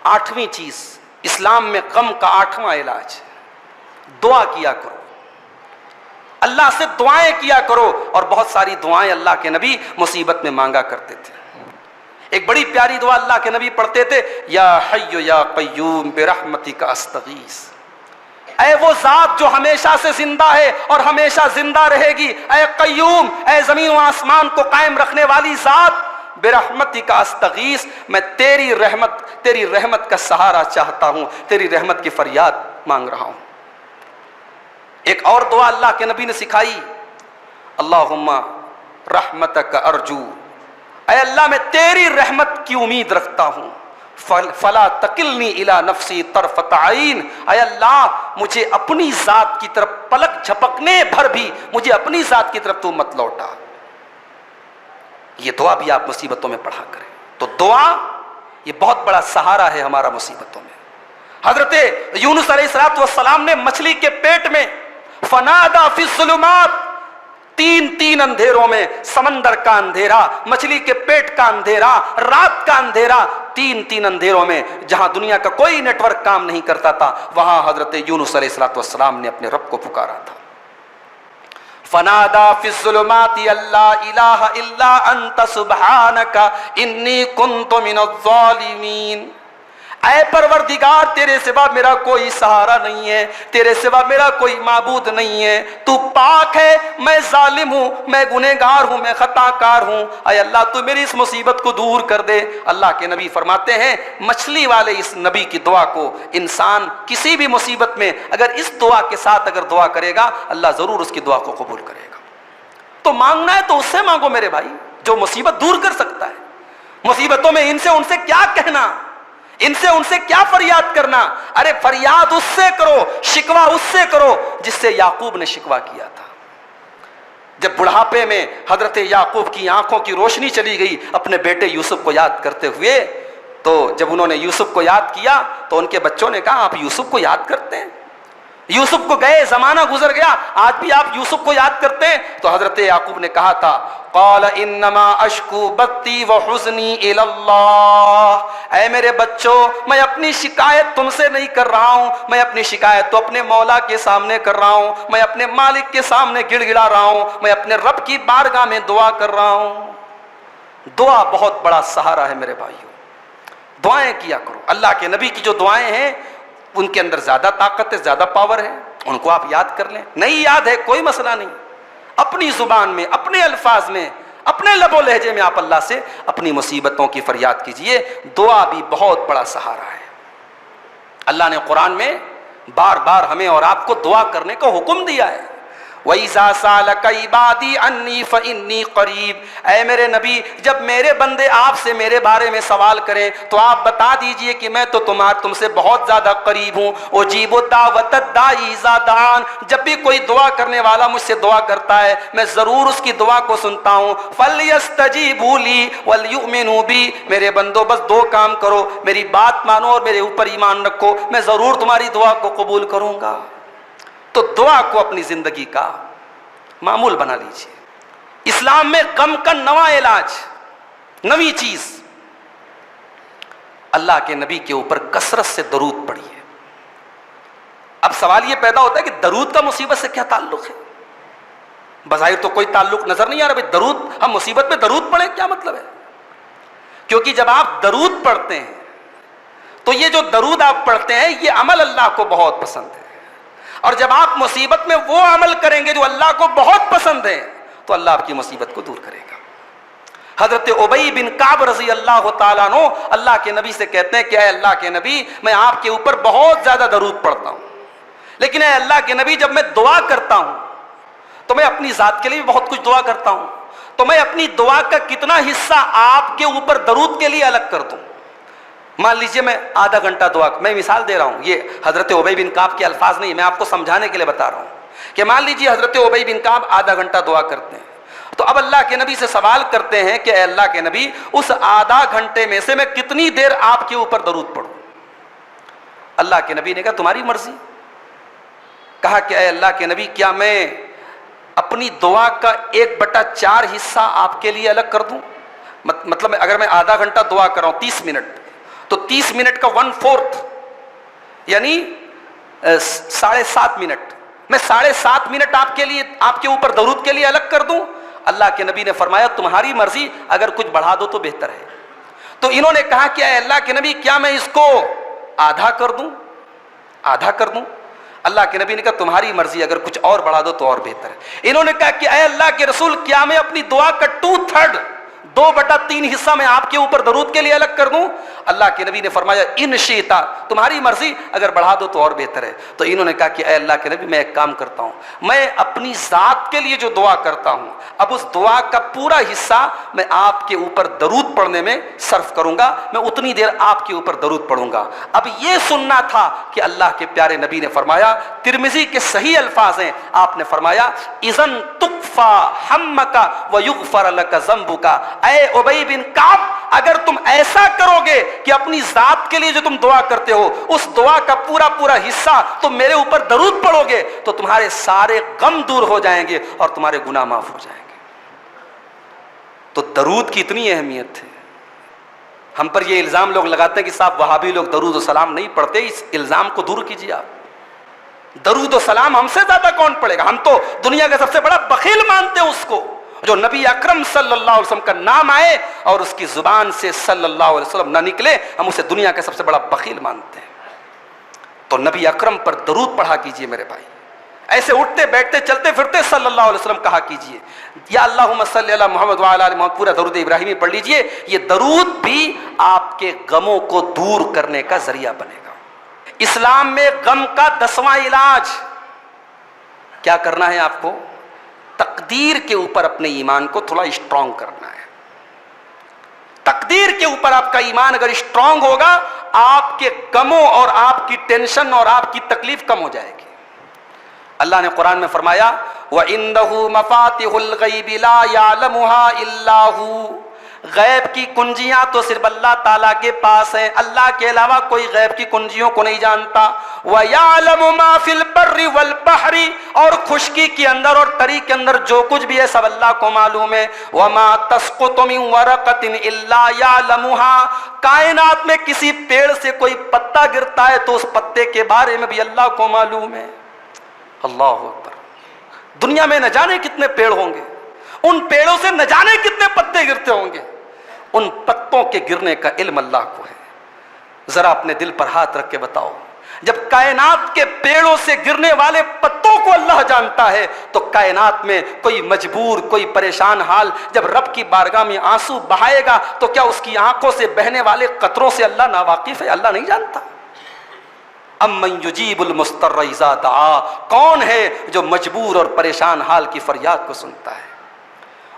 8ویں چیز اسلام میں غم کا 8واں علاج، دعا کیا کرو، اللہ سے دعائیں کیا کرو۔ اور بہت ساری دعائیں اللہ کے نبی مصیبت میں مانگا کرتے تھے۔ ایک بڑی پیاری دعا اللہ کے نبی پڑھتے تھے، یا حی یا قیوم برحمتک استغیث، اے وہ ذات جو ہمیشہ سے زندہ ہے اور ہمیشہ زندہ رہے گی، اے قیوم، اے زمین و آسمان کو قائم رکھنے والی ذات، برحمتک استغیث، میں تیری رحمت کا سہارا چاہتا ہوں، تیری رحمت کی فریاد مانگ رہا ہوں۔ ایک اور دعا اللہ کے نبی نے سکھائی، اللہم رحمتک ارجو، اے اللہ میں تیری رحمت کی امید رکھتا ہوں، فلا تکلنی الی نفسی طرفۃ عین، اے اللہ مجھے اپنی ذات کی طرف پلک جھپکنے بھر بھی مجھے اپنی ذات کی طرف تو مت لوٹا۔ یہ دعا بھی آپ مصیبتوں میں پڑھا کریں۔ تو دعا یہ بہت بڑا سہارا ہے ہمارا مصیبتوں میں۔ حضرت یونس علیہ السلام نے مچھلی کے پیٹ میں فنادا فی الظلمات، تین اندھیروں میں، سمندر کا اندھیرا، مچھلی کے پیٹ کا اندھیرا، رات کا اندھیرا، تین اندھیروں میں جہاں دنیا کا کوئی نیٹ ورک کام نہیں کرتا تھا، وہاں حضرت یونس علیہ السلام نے اپنے رب کو پکارا تھا۔ فنادا فی الظلمات اللہ الہ الا انت سبحانک انی کنت من الظالمین، اے پروردگار تیرے سوا میرا کوئی سہارا نہیں ہے، تیرے سوا میرا کوئی معبود نہیں ہے، تو پاک ہے، میں ظالم ہوں، میں گنہگار ہوں، میں خطا کار ہوں، اے اللہ تو میری اس مصیبت کو دور کر دے۔ اللہ کے نبی فرماتے ہیں مچھلی والے اس نبی کی دعا کو انسان کسی بھی مصیبت میں اگر اس دعا کے ساتھ اگر دعا کرے گا، اللہ ضرور اس کی دعا کو قبول کرے گا۔ تو مانگنا ہے تو اس سے مانگو میرے بھائی جو مصیبت دور کر سکتا ہے۔ مصیبتوں میں ان سے کیا کہنا، ان سے کیا فریاد کرنا؟ ارے فریاد اس سے کرو، شکوہ اس سے کرو جس سے یعقوب نے شکوہ کیا تھا۔ جب بڑھاپے میں حضرت یعقوب کی آنکھوں کی روشنی چلی گئی اپنے بیٹے یوسف کو یاد کرتے ہوئے، تو جب انہوں نے یوسف کو یاد کیا تو ان کے بچوں نے کہا آپ یوسف کو یاد کرتے ہیں؟ یوسف کو گئے زمانہ گزر گیا، آج بھی آپ یوسف کو یاد کرتے ہیں؟ تو حضرت یعقوب نے کہا تھا قال انما اشکو بثی وحزنی الی اللہ، اے میرے بچوں میں اپنی شکایت تم سے نہیں کر رہا ہوں، میں اپنی شکایت تو اپنے مولا کے سامنے کر رہا ہوں، میں اپنے مالک کے سامنے گڑ گڑا رہا ہوں، میں اپنے رب کی بارگاہ میں دعا کر رہا ہوں۔ دعا بہت بڑا سہارا ہے میرے بھائیوں، دعائیں کیا کرو۔ اللہ کے نبی کی جو دعائیں ہیں ان کے اندر زیادہ طاقت ہے، زیادہ پاور ہے، ان کو آپ یاد کر لیں۔ نہیں یاد ہے کوئی مسئلہ نہیں، اپنی زبان میں، اپنے الفاظ میں، اپنے لب و لہجے میں آپ اللہ سے اپنی مصیبتوں کی فریاد کیجئے۔ دعا بھی بہت بڑا سہارا ہے۔ اللہ نے قرآن میں بار بار ہمیں اور آپ کو دعا کرنے کا حکم دیا ہے۔ وَإِذَا سَأَلَكَ عِبَادِي عَنِّي فَإِنِّي قَرِيبٌ، اے میرے نبی جب میرے بندے آپ سے میرے بارے میں سوال کریں تو آپ بتا دیجئے کہ میں تو تم سے بہت زیادہ قریب ہوں۔ اُجِیبُ دَعْوَتَ الدَّاعِ إِذَا دَعَانِ، جب بھی کوئی دعا کرنے والا مجھ سے دعا کرتا ہے میں ضرور اس کی دعا کو سنتا ہوں۔ فَلْيَسْتَجِیبُوا لِی وَلْیُؤْمِنُوا بِی، میرے بندو بس دو کام کرو، میری بات مانو اور میرے اوپر ایمان رکھو، میں ضرور تمہاری دعا کو قبول کروں گا۔ تو دعا کو اپنی زندگی کا معمول بنا لیجیے۔ اسلام میں غم کا نواں علاج، نوی چیز، اللہ کے نبی کے اوپر کثرت سے درود پڑھیے۔ اب سوال یہ پیدا ہوتا ہے کہ درود کا مصیبت سے کیا تعلق ہے؟ بظاہر تو کوئی تعلق نظر نہیں آ رہا، بھائی درود، ہم مصیبت میں درود پڑھیں کیا مطلب ہے؟ کیونکہ جب آپ درود پڑھتے ہیں تو یہ جو درود آپ پڑھتے ہیں یہ عمل اللہ کو بہت پسند ہے، اور جب آپ مصیبت میں وہ عمل کریں گے جو اللہ کو بہت پسند ہے تو اللہ آپ کی مصیبت کو دور کرے گا۔ حضرت ابی بن کعب رضی اللہ تعالیٰ عنہ اللہ کے نبی سے کہتے ہیں کہ اے اللہ کے نبی میں آپ کے اوپر بہت زیادہ درود پڑھتا ہوں، لیکن اے اللہ کے نبی جب میں دعا کرتا ہوں تو میں اپنی ذات کے لیے بھی بہت کچھ دعا کرتا ہوں، تو میں اپنی دعا کا کتنا حصہ آپ کے اوپر درود کے لیے الگ کر دوں؟ مان لیجئے میں آدھا گھنٹہ دعا، میں مثال دے رہا ہوں، یہ حضرت ابی بن کعب کے الفاظ نہیں، میں آپ کو سمجھانے کے لیے بتا رہا ہوں کہ مان لیجئے حضرت ابی بن کعب آدھا گھنٹہ دعا کرتے ہیں، تو اب اللہ کے نبی سے سوال کرتے ہیں کہ اے اللہ کے نبی اس آدھا گھنٹے میں سے میں کتنی دیر آپ کے اوپر درود پڑھوں؟ اللہ کے نبی نے کہا تمہاری مرضی۔ کہا کہ اے اللہ کے نبی کیا میں اپنی دعا کا 1/4 حصہ آپ کے لیے الگ کر دوں؟ مطلب اگر میں آدھا گھنٹہ دعا کر رہا ہوں 30 منٹ، تو 30 منٹ کا 1/4 یعنی 7.5 منٹ، میں 7.5 منٹ آپ کے لیے، آپ کے اوپر درود کے لیے الگ کر دوں؟ اللہ کے نبی نے فرمایا تمہاری مرضی، اگر کچھ بڑھا دو تو بہتر ہے۔ تو انہوں نے کہا کہ اے اللہ کے نبی کیا میں اس کو آدھا کر دوں؟ آدھا کر دوں؟ اللہ کے نبی نے کہا تمہاری مرضی، اگر کچھ اور بڑھا دو تو اور بہتر ہے۔ انہوں نے کہا کہ اے اللہ کے رسول کیا میں اپنی دعا کا 2/3 2/3 حصہ میں آپ کے اوپر درود کے لیے الگ کر دوں؟ اللہ کے نبی نے فرمایا ان شئتا، تمہاری مرضی، اگر بڑھا دو تو اور بہتر ہے۔ تو انہوں نے کہا کہ اے اللہ کے نبی میں ایک کام کرتا ہوں، میں اپنی ذات کے لیے جو دعا کرتا ہوں اب اس دعا کا پورا حصہ میں آپ کے اوپر درود پڑھنے میں صرف کروں گا، میں اتنی دیر آپ کے اوپر درود پڑھوں گا۔ اب یہ سننا تھا کہ اللہ کے پیارے نبی نے فرمایا، ترمذی کے صحیح الفاظ ہیں، آپ نے فرمایا اذن تکفا ہمک ویغفر لک ذنبک، اے ابی بن کعب اگر تم ایسا کرو گے کہ اپنی ذات کے لیے جو تم دعا کرتے ہو اس دعا کا پورا حصہ تم میرے اوپر درود پڑھو گے تو تمہارے سارے غم دور ہو جائیں گے اور تمہارے گناہ معاف ہو جائیں گے۔ تو درود کی اتنی اہمیت ہے۔ ہم پر یہ الزام لوگ لگاتے ہیں کہ صاحب وہابی لوگ درود و سلام نہیں پڑھتے، اس الزام کو دور کیجیے آپ۔ درود و سلام ہم سے زیادہ کون پڑھے گا؟ ہم تو دنیا کا سب سے بڑا بخیل مانتے ہیں اس کو جو نبی اکرم صلی اللہ علیہ وسلم کا نام آئے اور اس کی زبان سے صلی اللہ علیہ وسلم نہ نکلے، ہم اسے دنیا کا سب سے بڑا بخیل مانتے ہیں۔ تو نبی اکرم پر درود پڑھا کیجئے میرے بھائی، ایسے اٹھتے بیٹھتے چلتے پھرتے صلی اللہ علیہ وسلم کہا کیجئے، یا اللہم صلی علی محمد وعلی آل محمد، پورا درود ابراہیمی پڑھ لیجئے۔ یہ درود بھی آپ کے غموں کو دور کرنے کا ذریعہ بنے گا۔ اسلام میں غم کا 10واں علاج کیا کرنا ہے؟ آپ کو تقدیر کے اوپر اپنے ایمان کو تھوڑا اسٹرانگ کرنا ہے۔ تقدیر کے اوپر آپ کا ایمان اگر اسٹرانگ ہوگا، آپ کے غموں اور آپ کی ٹینشن اور آپ کی تکلیف کم ہو جائے گی۔ اللہ نے قرآن میں فرمایا وَإِنَّهُ مَفَاتِحُ الْغَيْبِ لَا يَعْلَمُهَا إِلَّا هُوَ، غیب کی کنجیاں تو صرف اللہ تعالیٰ کے پاس ہیں، اللہ کے علاوہ کوئی غیب کی کنجیوں کو نہیں جانتا۔ وَيَعْلَمُ مَا فِي الْبَرِّ وَالْبَحْرِ، اور خشکی کے اندر اور تری کے اندر جو کچھ بھی ہے سب اللہ کو معلوم ہے۔ وَمَا تَسْقُطُ مِن وَرَقَةٍ إِلَّا يَعْلَمُهَا، کائنات میں کسی پیڑ سے کوئی پتا گرتا ہے تو اس پتے کے بارے میں بھی اللہ کو معلوم ہے۔ اللہ اکبر۔ دنیا میں نہ جانے کتنے پیڑ ہوں گے، ان پیڑوں سے نہ جانے کتنے پتے گرتے ہوں گے، ان پتوں کے گرنے کا علم اللہ کو ہے۔ ذرا اپنے دل پر ہاتھ رکھ کے بتاؤ، جب کائنات کے پیڑوں سے گرنے والے پتوں کو اللہ جانتا ہے تو کائنات میں کوئی مجبور، کوئی پریشان حال جب رب کی بارگاہ میں آنسو بہائے گا تو کیا اس کی آنکھوں سے بہنے والے قطروں سے اللہ ناواقف ہے؟ اللہ نہیں جانتا؟ امن یجیب المضطر اذا دعا، کون ہے جو مجبور اور پریشان حال کی فریاد کو سنتا ہے؟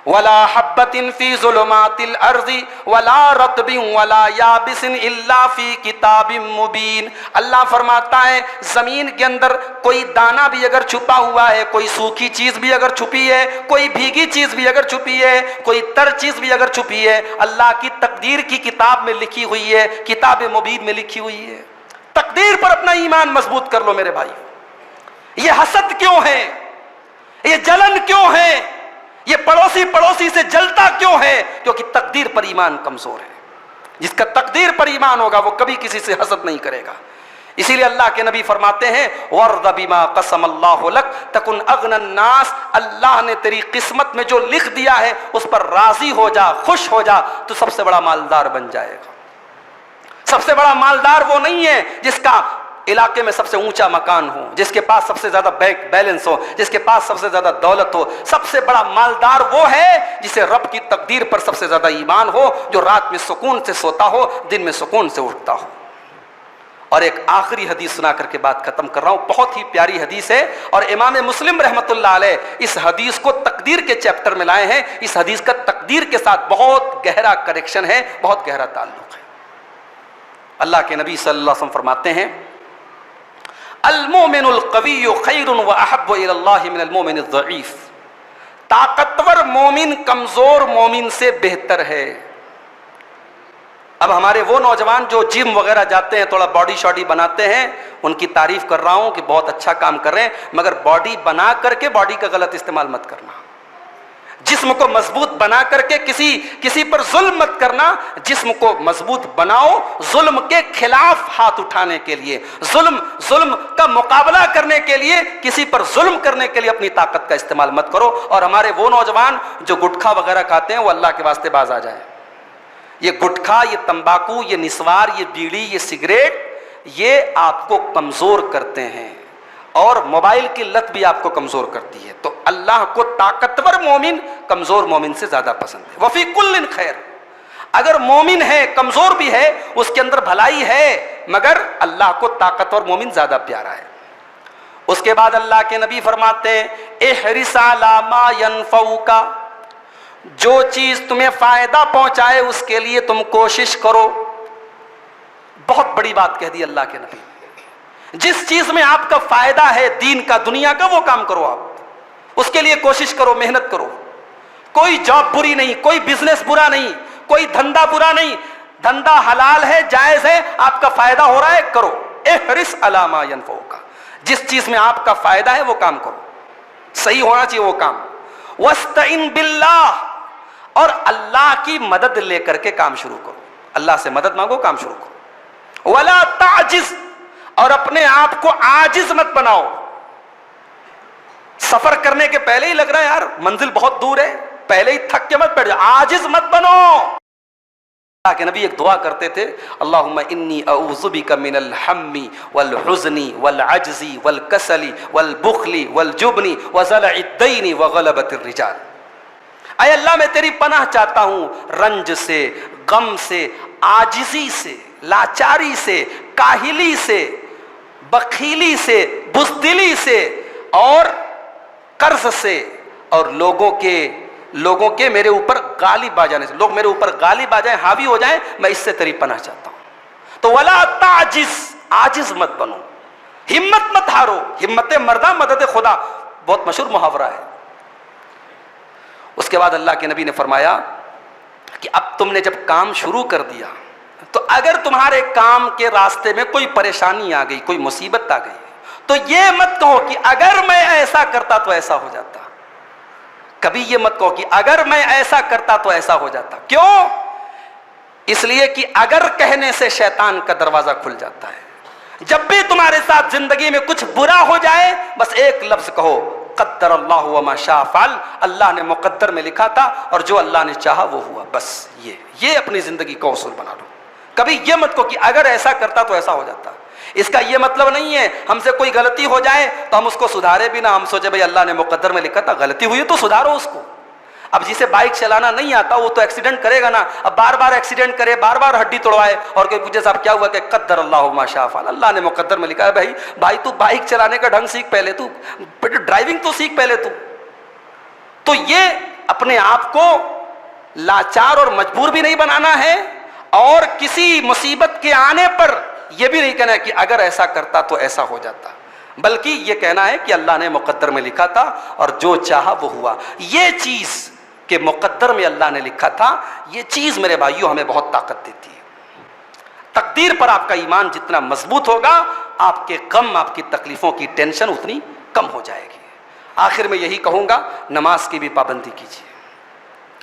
ولا حبۃ فی ظلمات الارض ولا رطب ولا یابس الا فی کتاب مبین، اللہ فرماتا ہے زمین کے اندر کوئی دانہ بھی اگر چھپا ہوا ہے، کوئی سوکھی چیز بھی اگر چھپی ہے، کوئی بھیگی چیز بھی اگر چھپی ہے، کوئی تر چیز بھی اگر چھپی ہے، اللہ کی تقدیر کی کتاب میں لکھی ہوئی ہے، کتاب مبین میں لکھی ہوئی ہے۔ تقدیر پر اپنا ایمان مضبوط کر لو میرے بھائی۔ یہ حسد کیوں ہے؟ یہ جلن کیوں ہے؟ یہ پڑوسی سے جلتا کیوں ہے؟ کیونکہ تقدیر پر ایمان کمزور ہے۔ جس کا تقدیر پر ایمان ہوگا وہ کبھی کسی سے حسد نہیں کرے گا۔ اسی لیے اللہ کے نبی فرماتے ہیں وَرْضَ بِمَا قَسَمَ اللَّهُ لَكَ تَكُنْ أَغْنَى النَّاسِ، اللہ نے تیری قسمت میں جو لکھ دیا ہے اس پر راضی ہو جا، خوش ہو جا، تو سب سے بڑا مالدار بن جائے گا۔ سب سے بڑا مالدار وہ نہیں ہے جس کا علاقے میں سب سے اونچا مکان ہو، جس کے پاس سب سے زیادہ بینک بیلنس ہو، جس کے پاس سب سے زیادہ دولت ہو۔ سب سے بڑا مالدار وہ ہے جسے رب کی تقدیر پر سب سے زیادہ ایمان ہو، جو رات میں سکون سے سوتا ہو، دن میں سکون سے اٹھتا ہو۔ اور ایک آخری حدیث سنا کر کے بات ختم کر رہا ہوں، بہت ہی پیاری حدیث ہے، اور امام مسلم رحمۃ اللہ علیہ اس حدیث کو تقدیر کے چیپٹر میں لائے ہیں۔ اس حدیث کا تقدیر کے ساتھ بہت گہرا کنیکشن ہے، بہت گہرا تعلق ہے۔ اللہ کے نبی صلی اللہ علیہ وسلم فرماتے ہیں المومن القوی خیر واحب الی اللہ من المومن الضعیف، طاقتور مومن کمزور مومن سے بہتر ہے۔ اب ہمارے وہ نوجوان جو جم وغیرہ جاتے ہیں، تھوڑا باڈی شاڈی بناتے ہیں، ان کی تعریف کر رہا ہوں کہ بہت اچھا کام کر رہے ہیں، مگر باڈی بنا کر کے باڈی کا غلط استعمال مت کرنا۔ جسم کو مضبوط بنا کر کے کسی پر ظلم مت کرنا، جسم کو مضبوط بناؤ ظلم کے خلاف ہاتھ اٹھانے کے لیے، ظلم کا مقابلہ کرنے کے لیے، کسی پر ظلم کرنے کے لیے اپنی طاقت کا استعمال مت کرو۔ اور ہمارے وہ نوجوان جو گٹکھا وغیرہ کھاتے ہیں وہ اللہ کے واسطے باز آ جائیں۔ یہ گٹکھا، یہ تمباکو، یہ نسوار، یہ بیڑی، یہ سگریٹ، یہ آپ کو کمزور کرتے ہیں، اور موبائل کی لت بھی آپ کو کمزور کرتی ہے۔ تو اللہ کو طاقتور مومن کمزور مومن سے زیادہ پسند ہے. وفی کل خیر, اگر مومن ہے کمزور بھی ہے اس کے اندر بھلائی ہے, مگر اللہ کو طاقتور مومن زیادہ پیارا ہے. اس کے بعد اللہ کے نبی فرماتے ہیں احرص علی ما ینفعک, جو چیز تمہیں فائدہ پہنچائے اس کے لیے تم کوشش کرو. بہت بڑی بات کہہ دی اللہ کے نبی. جس چیز میں آپ کا فائدہ ہے دین کا دنیا کا وہ کام کرو, آپ اس کے لیے کوشش کرو, محنت کرو. کوئی جاب بری نہیں, کوئی بزنس برا نہیں, کوئی دھندا برا نہیں, دھندا حلال ہے, جائز ہے, آپ کا فائدہ ہو رہا ہے, کرو. احرص علی ما ینفعک, جس چیز میں آپ کا فائدہ ہے وہ کام کرو, صحیح ہونا چاہیے وہ کام. واستعن باللہ, اور اللہ کی مدد لے کر کے کام شروع کرو, اللہ سے مدد مانگو, کام شروع کرو. ولا تعجز, اور اپنے آپ کو عاجز مت بناؤ. سفر کرنے کے پہلے ہی لگ رہا ہے یار منزل بہت دور ہے, پہلے ہی تھک کے مت بیٹھ جاؤ, عاجز مت بنو. اللہ کے نبی ایک دعا کرتے تھے, اللہم انی اعوذ بک من الہم والحزن والعجز والکسل والبخل والجبن وضلع الدین وغلبۃ الرجال. اے اللہ میں تیری پناہ چاہتا ہوں رنج سے, غم سے, عاجزی سے, لاچاری سے, کاہلی سے, بخیلی سے, بزدلی سے, اور قرض سے, اور لوگوں کے میرے اوپر غالب آ جانے سے, لوگ میرے اوپر غالب آ جائیں, حاوی ہو جائیں, میں اس سے تیری پناہ چاہتا ہوں. تو ولا تعجز, عاجز مت بنو, ہمت مت ہارو. ہمت مردہ مدد خدا, بہت مشہور محاورہ ہے. اس کے بعد اللہ کے نبی نے فرمایا کہ اب تم نے جب کام شروع کر دیا تو اگر تمہارے کام کے راستے میں کوئی پریشانی آ گئی, کوئی مصیبت آ گئی, تو یہ مت کہو کہ اگر میں ایسا کرتا تو ایسا ہو جاتا. کبھی یہ مت کہو کہ اگر میں ایسا کرتا تو ایسا ہو جاتا. کیوں؟ اس لیے کہ اگر کہنے سے شیطان کا دروازہ کھل جاتا ہے. جب بھی تمہارے ساتھ زندگی میں کچھ برا ہو جائے بس ایک لفظ کہو, قدر اللہ وما شاء فعل, اللہ نے مقدر میں لکھا تھا اور جو اللہ نے چاہا وہ ہوا. بس یہ اپنی زندگی کا اصول بنا لو. کبھی یہ مت کہو کہ اگر ایسا کرتا تو ایسا ہو جاتا. اس کا یہ مطلب نہیں ہے ہم سے کوئی غلطی ہو جائے تو ہم اس کو سدھارے بھی نہ, ہم سوچے بھائی اللہ نے مقدر میں لکھا تھا, غلطی ہوئی تو سدھارو اس کو. اب جسے بائک چلانا نہیں آتا وہ تو ایکسیڈنٹ کرے گا نا, اب بار بار ایکسیڈنٹ کرے, بار بار ہڈی توڑوائے, اور کوئی پوچھے صاحب کیا ہوا, کہ قدر اللہ ما شاء فعل, اللہ نے مقدر میں لکھا ہے. بھائی تو بائک چلانے کا ڈھنگ سیکھ پہلے, تو ڈرائیونگ تو سیکھ پہلے تو یہ اپنے آپ کو لاچار اور مجبور بھی نہیں بنانا ہے, اور کسی مصیبت کے آنے پر یہ بھی نہیں کہنا ہے کہ اگر ایسا کرتا تو ایسا ہو جاتا, بلکہ یہ کہنا ہے کہ اللہ نے مقدر میں لکھا تھا اور جو چاہا وہ ہوا. یہ چیز کہ مقدر میں اللہ نے لکھا تھا, یہ چیز میرے بھائیوں ہمیں بہت طاقت دیتی ہے. تقدیر پر آپ کا ایمان جتنا مضبوط ہوگا, آپ کے غم, آپ کی تکلیفوں کی ٹینشن اتنی کم ہو جائے گی. آخر میں یہی کہوں گا, نماز کی بھی پابندی کیجیے.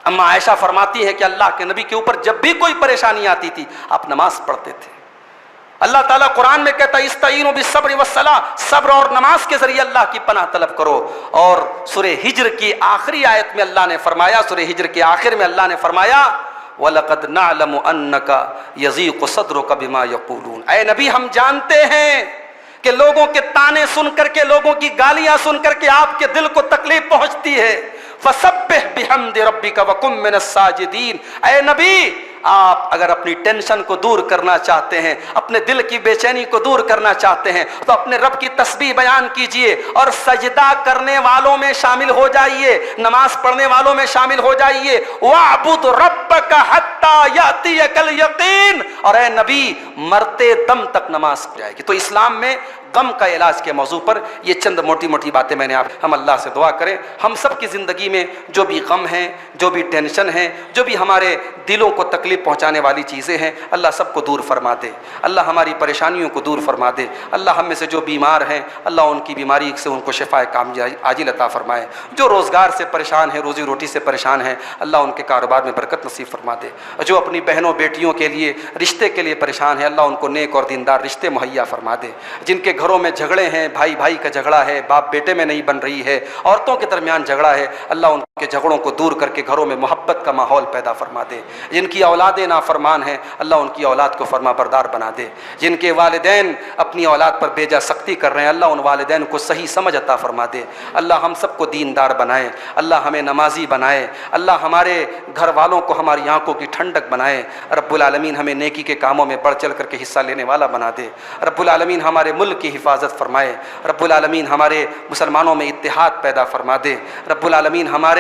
اما عائشہ فرماتی ہے کہ اللہ کے نبی کے اوپر جب بھی کوئی پریشانی آتی تھی آپ نماز پڑھتے تھے. اللہ تعالیٰ قرآن میں کہتا ہے استعینوا بالصبر والصلاۃ, صبر اور نماز کے ذریعے اللہ کی پناہ طلب کرو. اور سورہ ہجر کی آخری آیت میں اللہ نے فرمایا, سورہ ہجر کے آخر میں اللہ نے فرمایا وَلَقَدْ نَعْلَمُ أَنَّكَ يَضِيقُ صَدْرُكَ بِمَا يَقُولُونَ, اے نبی ہم جانتے ہیں کہ لوگوں کے تانے سن کر کے, لوگوں کی گالیاں سن کر کے آپ کے دل کو تکلیف پہنچتی ہے. فَسَبِّحْ بِحَمْدِ رَبِّكَ وَكُن مِّنَ السَّاجِدِينَ, اے نبی آپ اگر اپنی ٹینشن کو دور کرنا چاہتے ہیں, اپنے دل کی بے چینی کو دور کرنا چاہتے ہیں, تو اپنے رب کی تسبیح بیان کیجئے اور سجدہ کرنے والوں میں شامل ہو جائیے, نماز پڑھنے والوں میں شامل ہو جائیے. وَاعْبُدْ رَبَّكَ حَتَّى يَأْتِيَكَ الْيَقِينُ, اور اے نبی مرتے دم تک نماز پڑھ جائے گی. تو اسلام میں غم کا علاج کے موضوع پر یہ چند موٹی موٹی باتیں میں نے ہم اللہ سے دعا کریں ہم سب کی زندگی میں جو بھی غم ہیں, جو بھی ٹینشن ہیں, جو بھی ہمارے دلوں کو تکلیف پہنچانے والی چیزیں ہیں, اللہ سب کو دور فرما دے. اللہ ہماری پریشانیوں کو دور فرما دے. اللہ ہم میں سے جو بیمار ہیں اللہ ان کی بیماری سے ان کو شفا عاجل عطا فرمائے. جو روزگار سے پریشان ہیں, روزی روٹی سے پریشان ہیں, اللہ ان کے کاروبار میں برکت نصیب فرما دے. جو اپنی بہنوں بیٹیوں کے لیے رشتے کے لیے پریشان ہیں اللہ ان کو نیک اور دیندار رشتے مہیا فرما دے. جن کے گھروں میں جھگڑے ہیں, بھائی بھائی کا جھگڑا ہے, باپ بیٹے میں نہیں بن رہی ہے, عورتوں کے درمیان جھگڑا ہے, اللہ ان کے جھگڑوں کو دور کر کے گھروں میں محبت کا ماحول پیدا فرما دے۔ جن کی اولادیں نافرمان ہیں اللہ ان کی اولاد کو فرما بردار بنا دے۔ جن کے والدین اپنی اولاد پر بے جا سختی کر رہے ہیں اللہ ان والدین کو صحیح سمجھ عطا فرما دے۔ اللہ ہم سب کو دیندار بنائے، اللہ ہمیں نمازی بنائے، اللہ ہمارے گھر والوں کو ہماری آنکھوں کی ٹھنڈک بنائے۔ رب العالمین ہمیں نیکی کے کاموں میں بڑھ چڑھ کر کے حصہ لینے والا بنا دے۔ رب العالمین ہمارے ملک کی حفاظت فرمائے۔ رب العالمین ہمارے مسلمانوں میں اتحاد پیدا فرما دے۔ رب العالمین ہمارے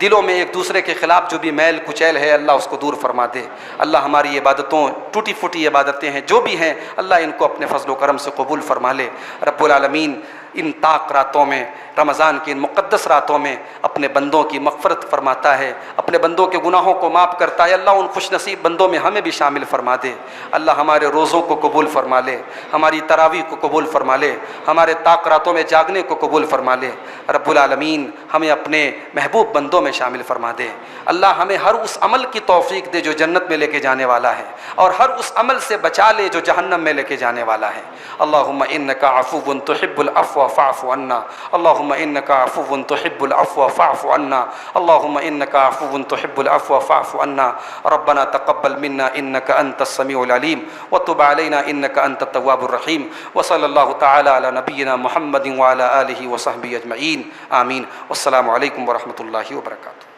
دلوں میں ایک دوسرے کے خلاف جو بھی میل کچیل ہے اللہ اس کو دور فرما دے۔ اللہ ہماری عبادتوں ٹوٹی پھوٹی عبادتیں ہیں جو بھی ہیں اللہ ان کو اپنے فضل و کرم سے قبول فرما لے۔ رب العالمین ان طاق راتوں میں، رمضان کی ان مقدس راتوں میں اپنے بندوں کی مغفرت فرماتا ہے، اپنے بندوں کے گناہوں کو معاف کرتا ہے۔ اللہ ان خوش نصیب بندوں میں ہمیں بھی شامل فرما دے۔ اللہ ہمارے روزوں کو قبول فرما لے، ہماری تراویح کو قبول فرما لے، ہمارے طاق راتوں میں جاگنے کو قبول فرما لے۔ رب العالمین ہمیں اپنے محبوب بندوں میں شامل فرما دے۔ اللہ ہمیں ہر اس عمل کی توفیق دے جو جنت میں لے کے جانے والا ہے، اور ہر اس عمل سے بچا لے جو جہنم میں لے کے جانے والا ہے۔ اللہم انک عفو تحب العفو فاعف عنا، اللہم انک عفو تحب العفو فاعف عنا، اللہم انک عفو تحب العفو فاعف عنا۔ ربنا تقبل منا انک انت السمیع العلیم وتب علینا انک انت التواب الرحیم، وصلی اللہ تعالی علی نبینا محمد وعلی آلہ وصحبہ اجمعین، آمین۔ والسلام علیکم ورحمۃ اللہ وبرکاتہ۔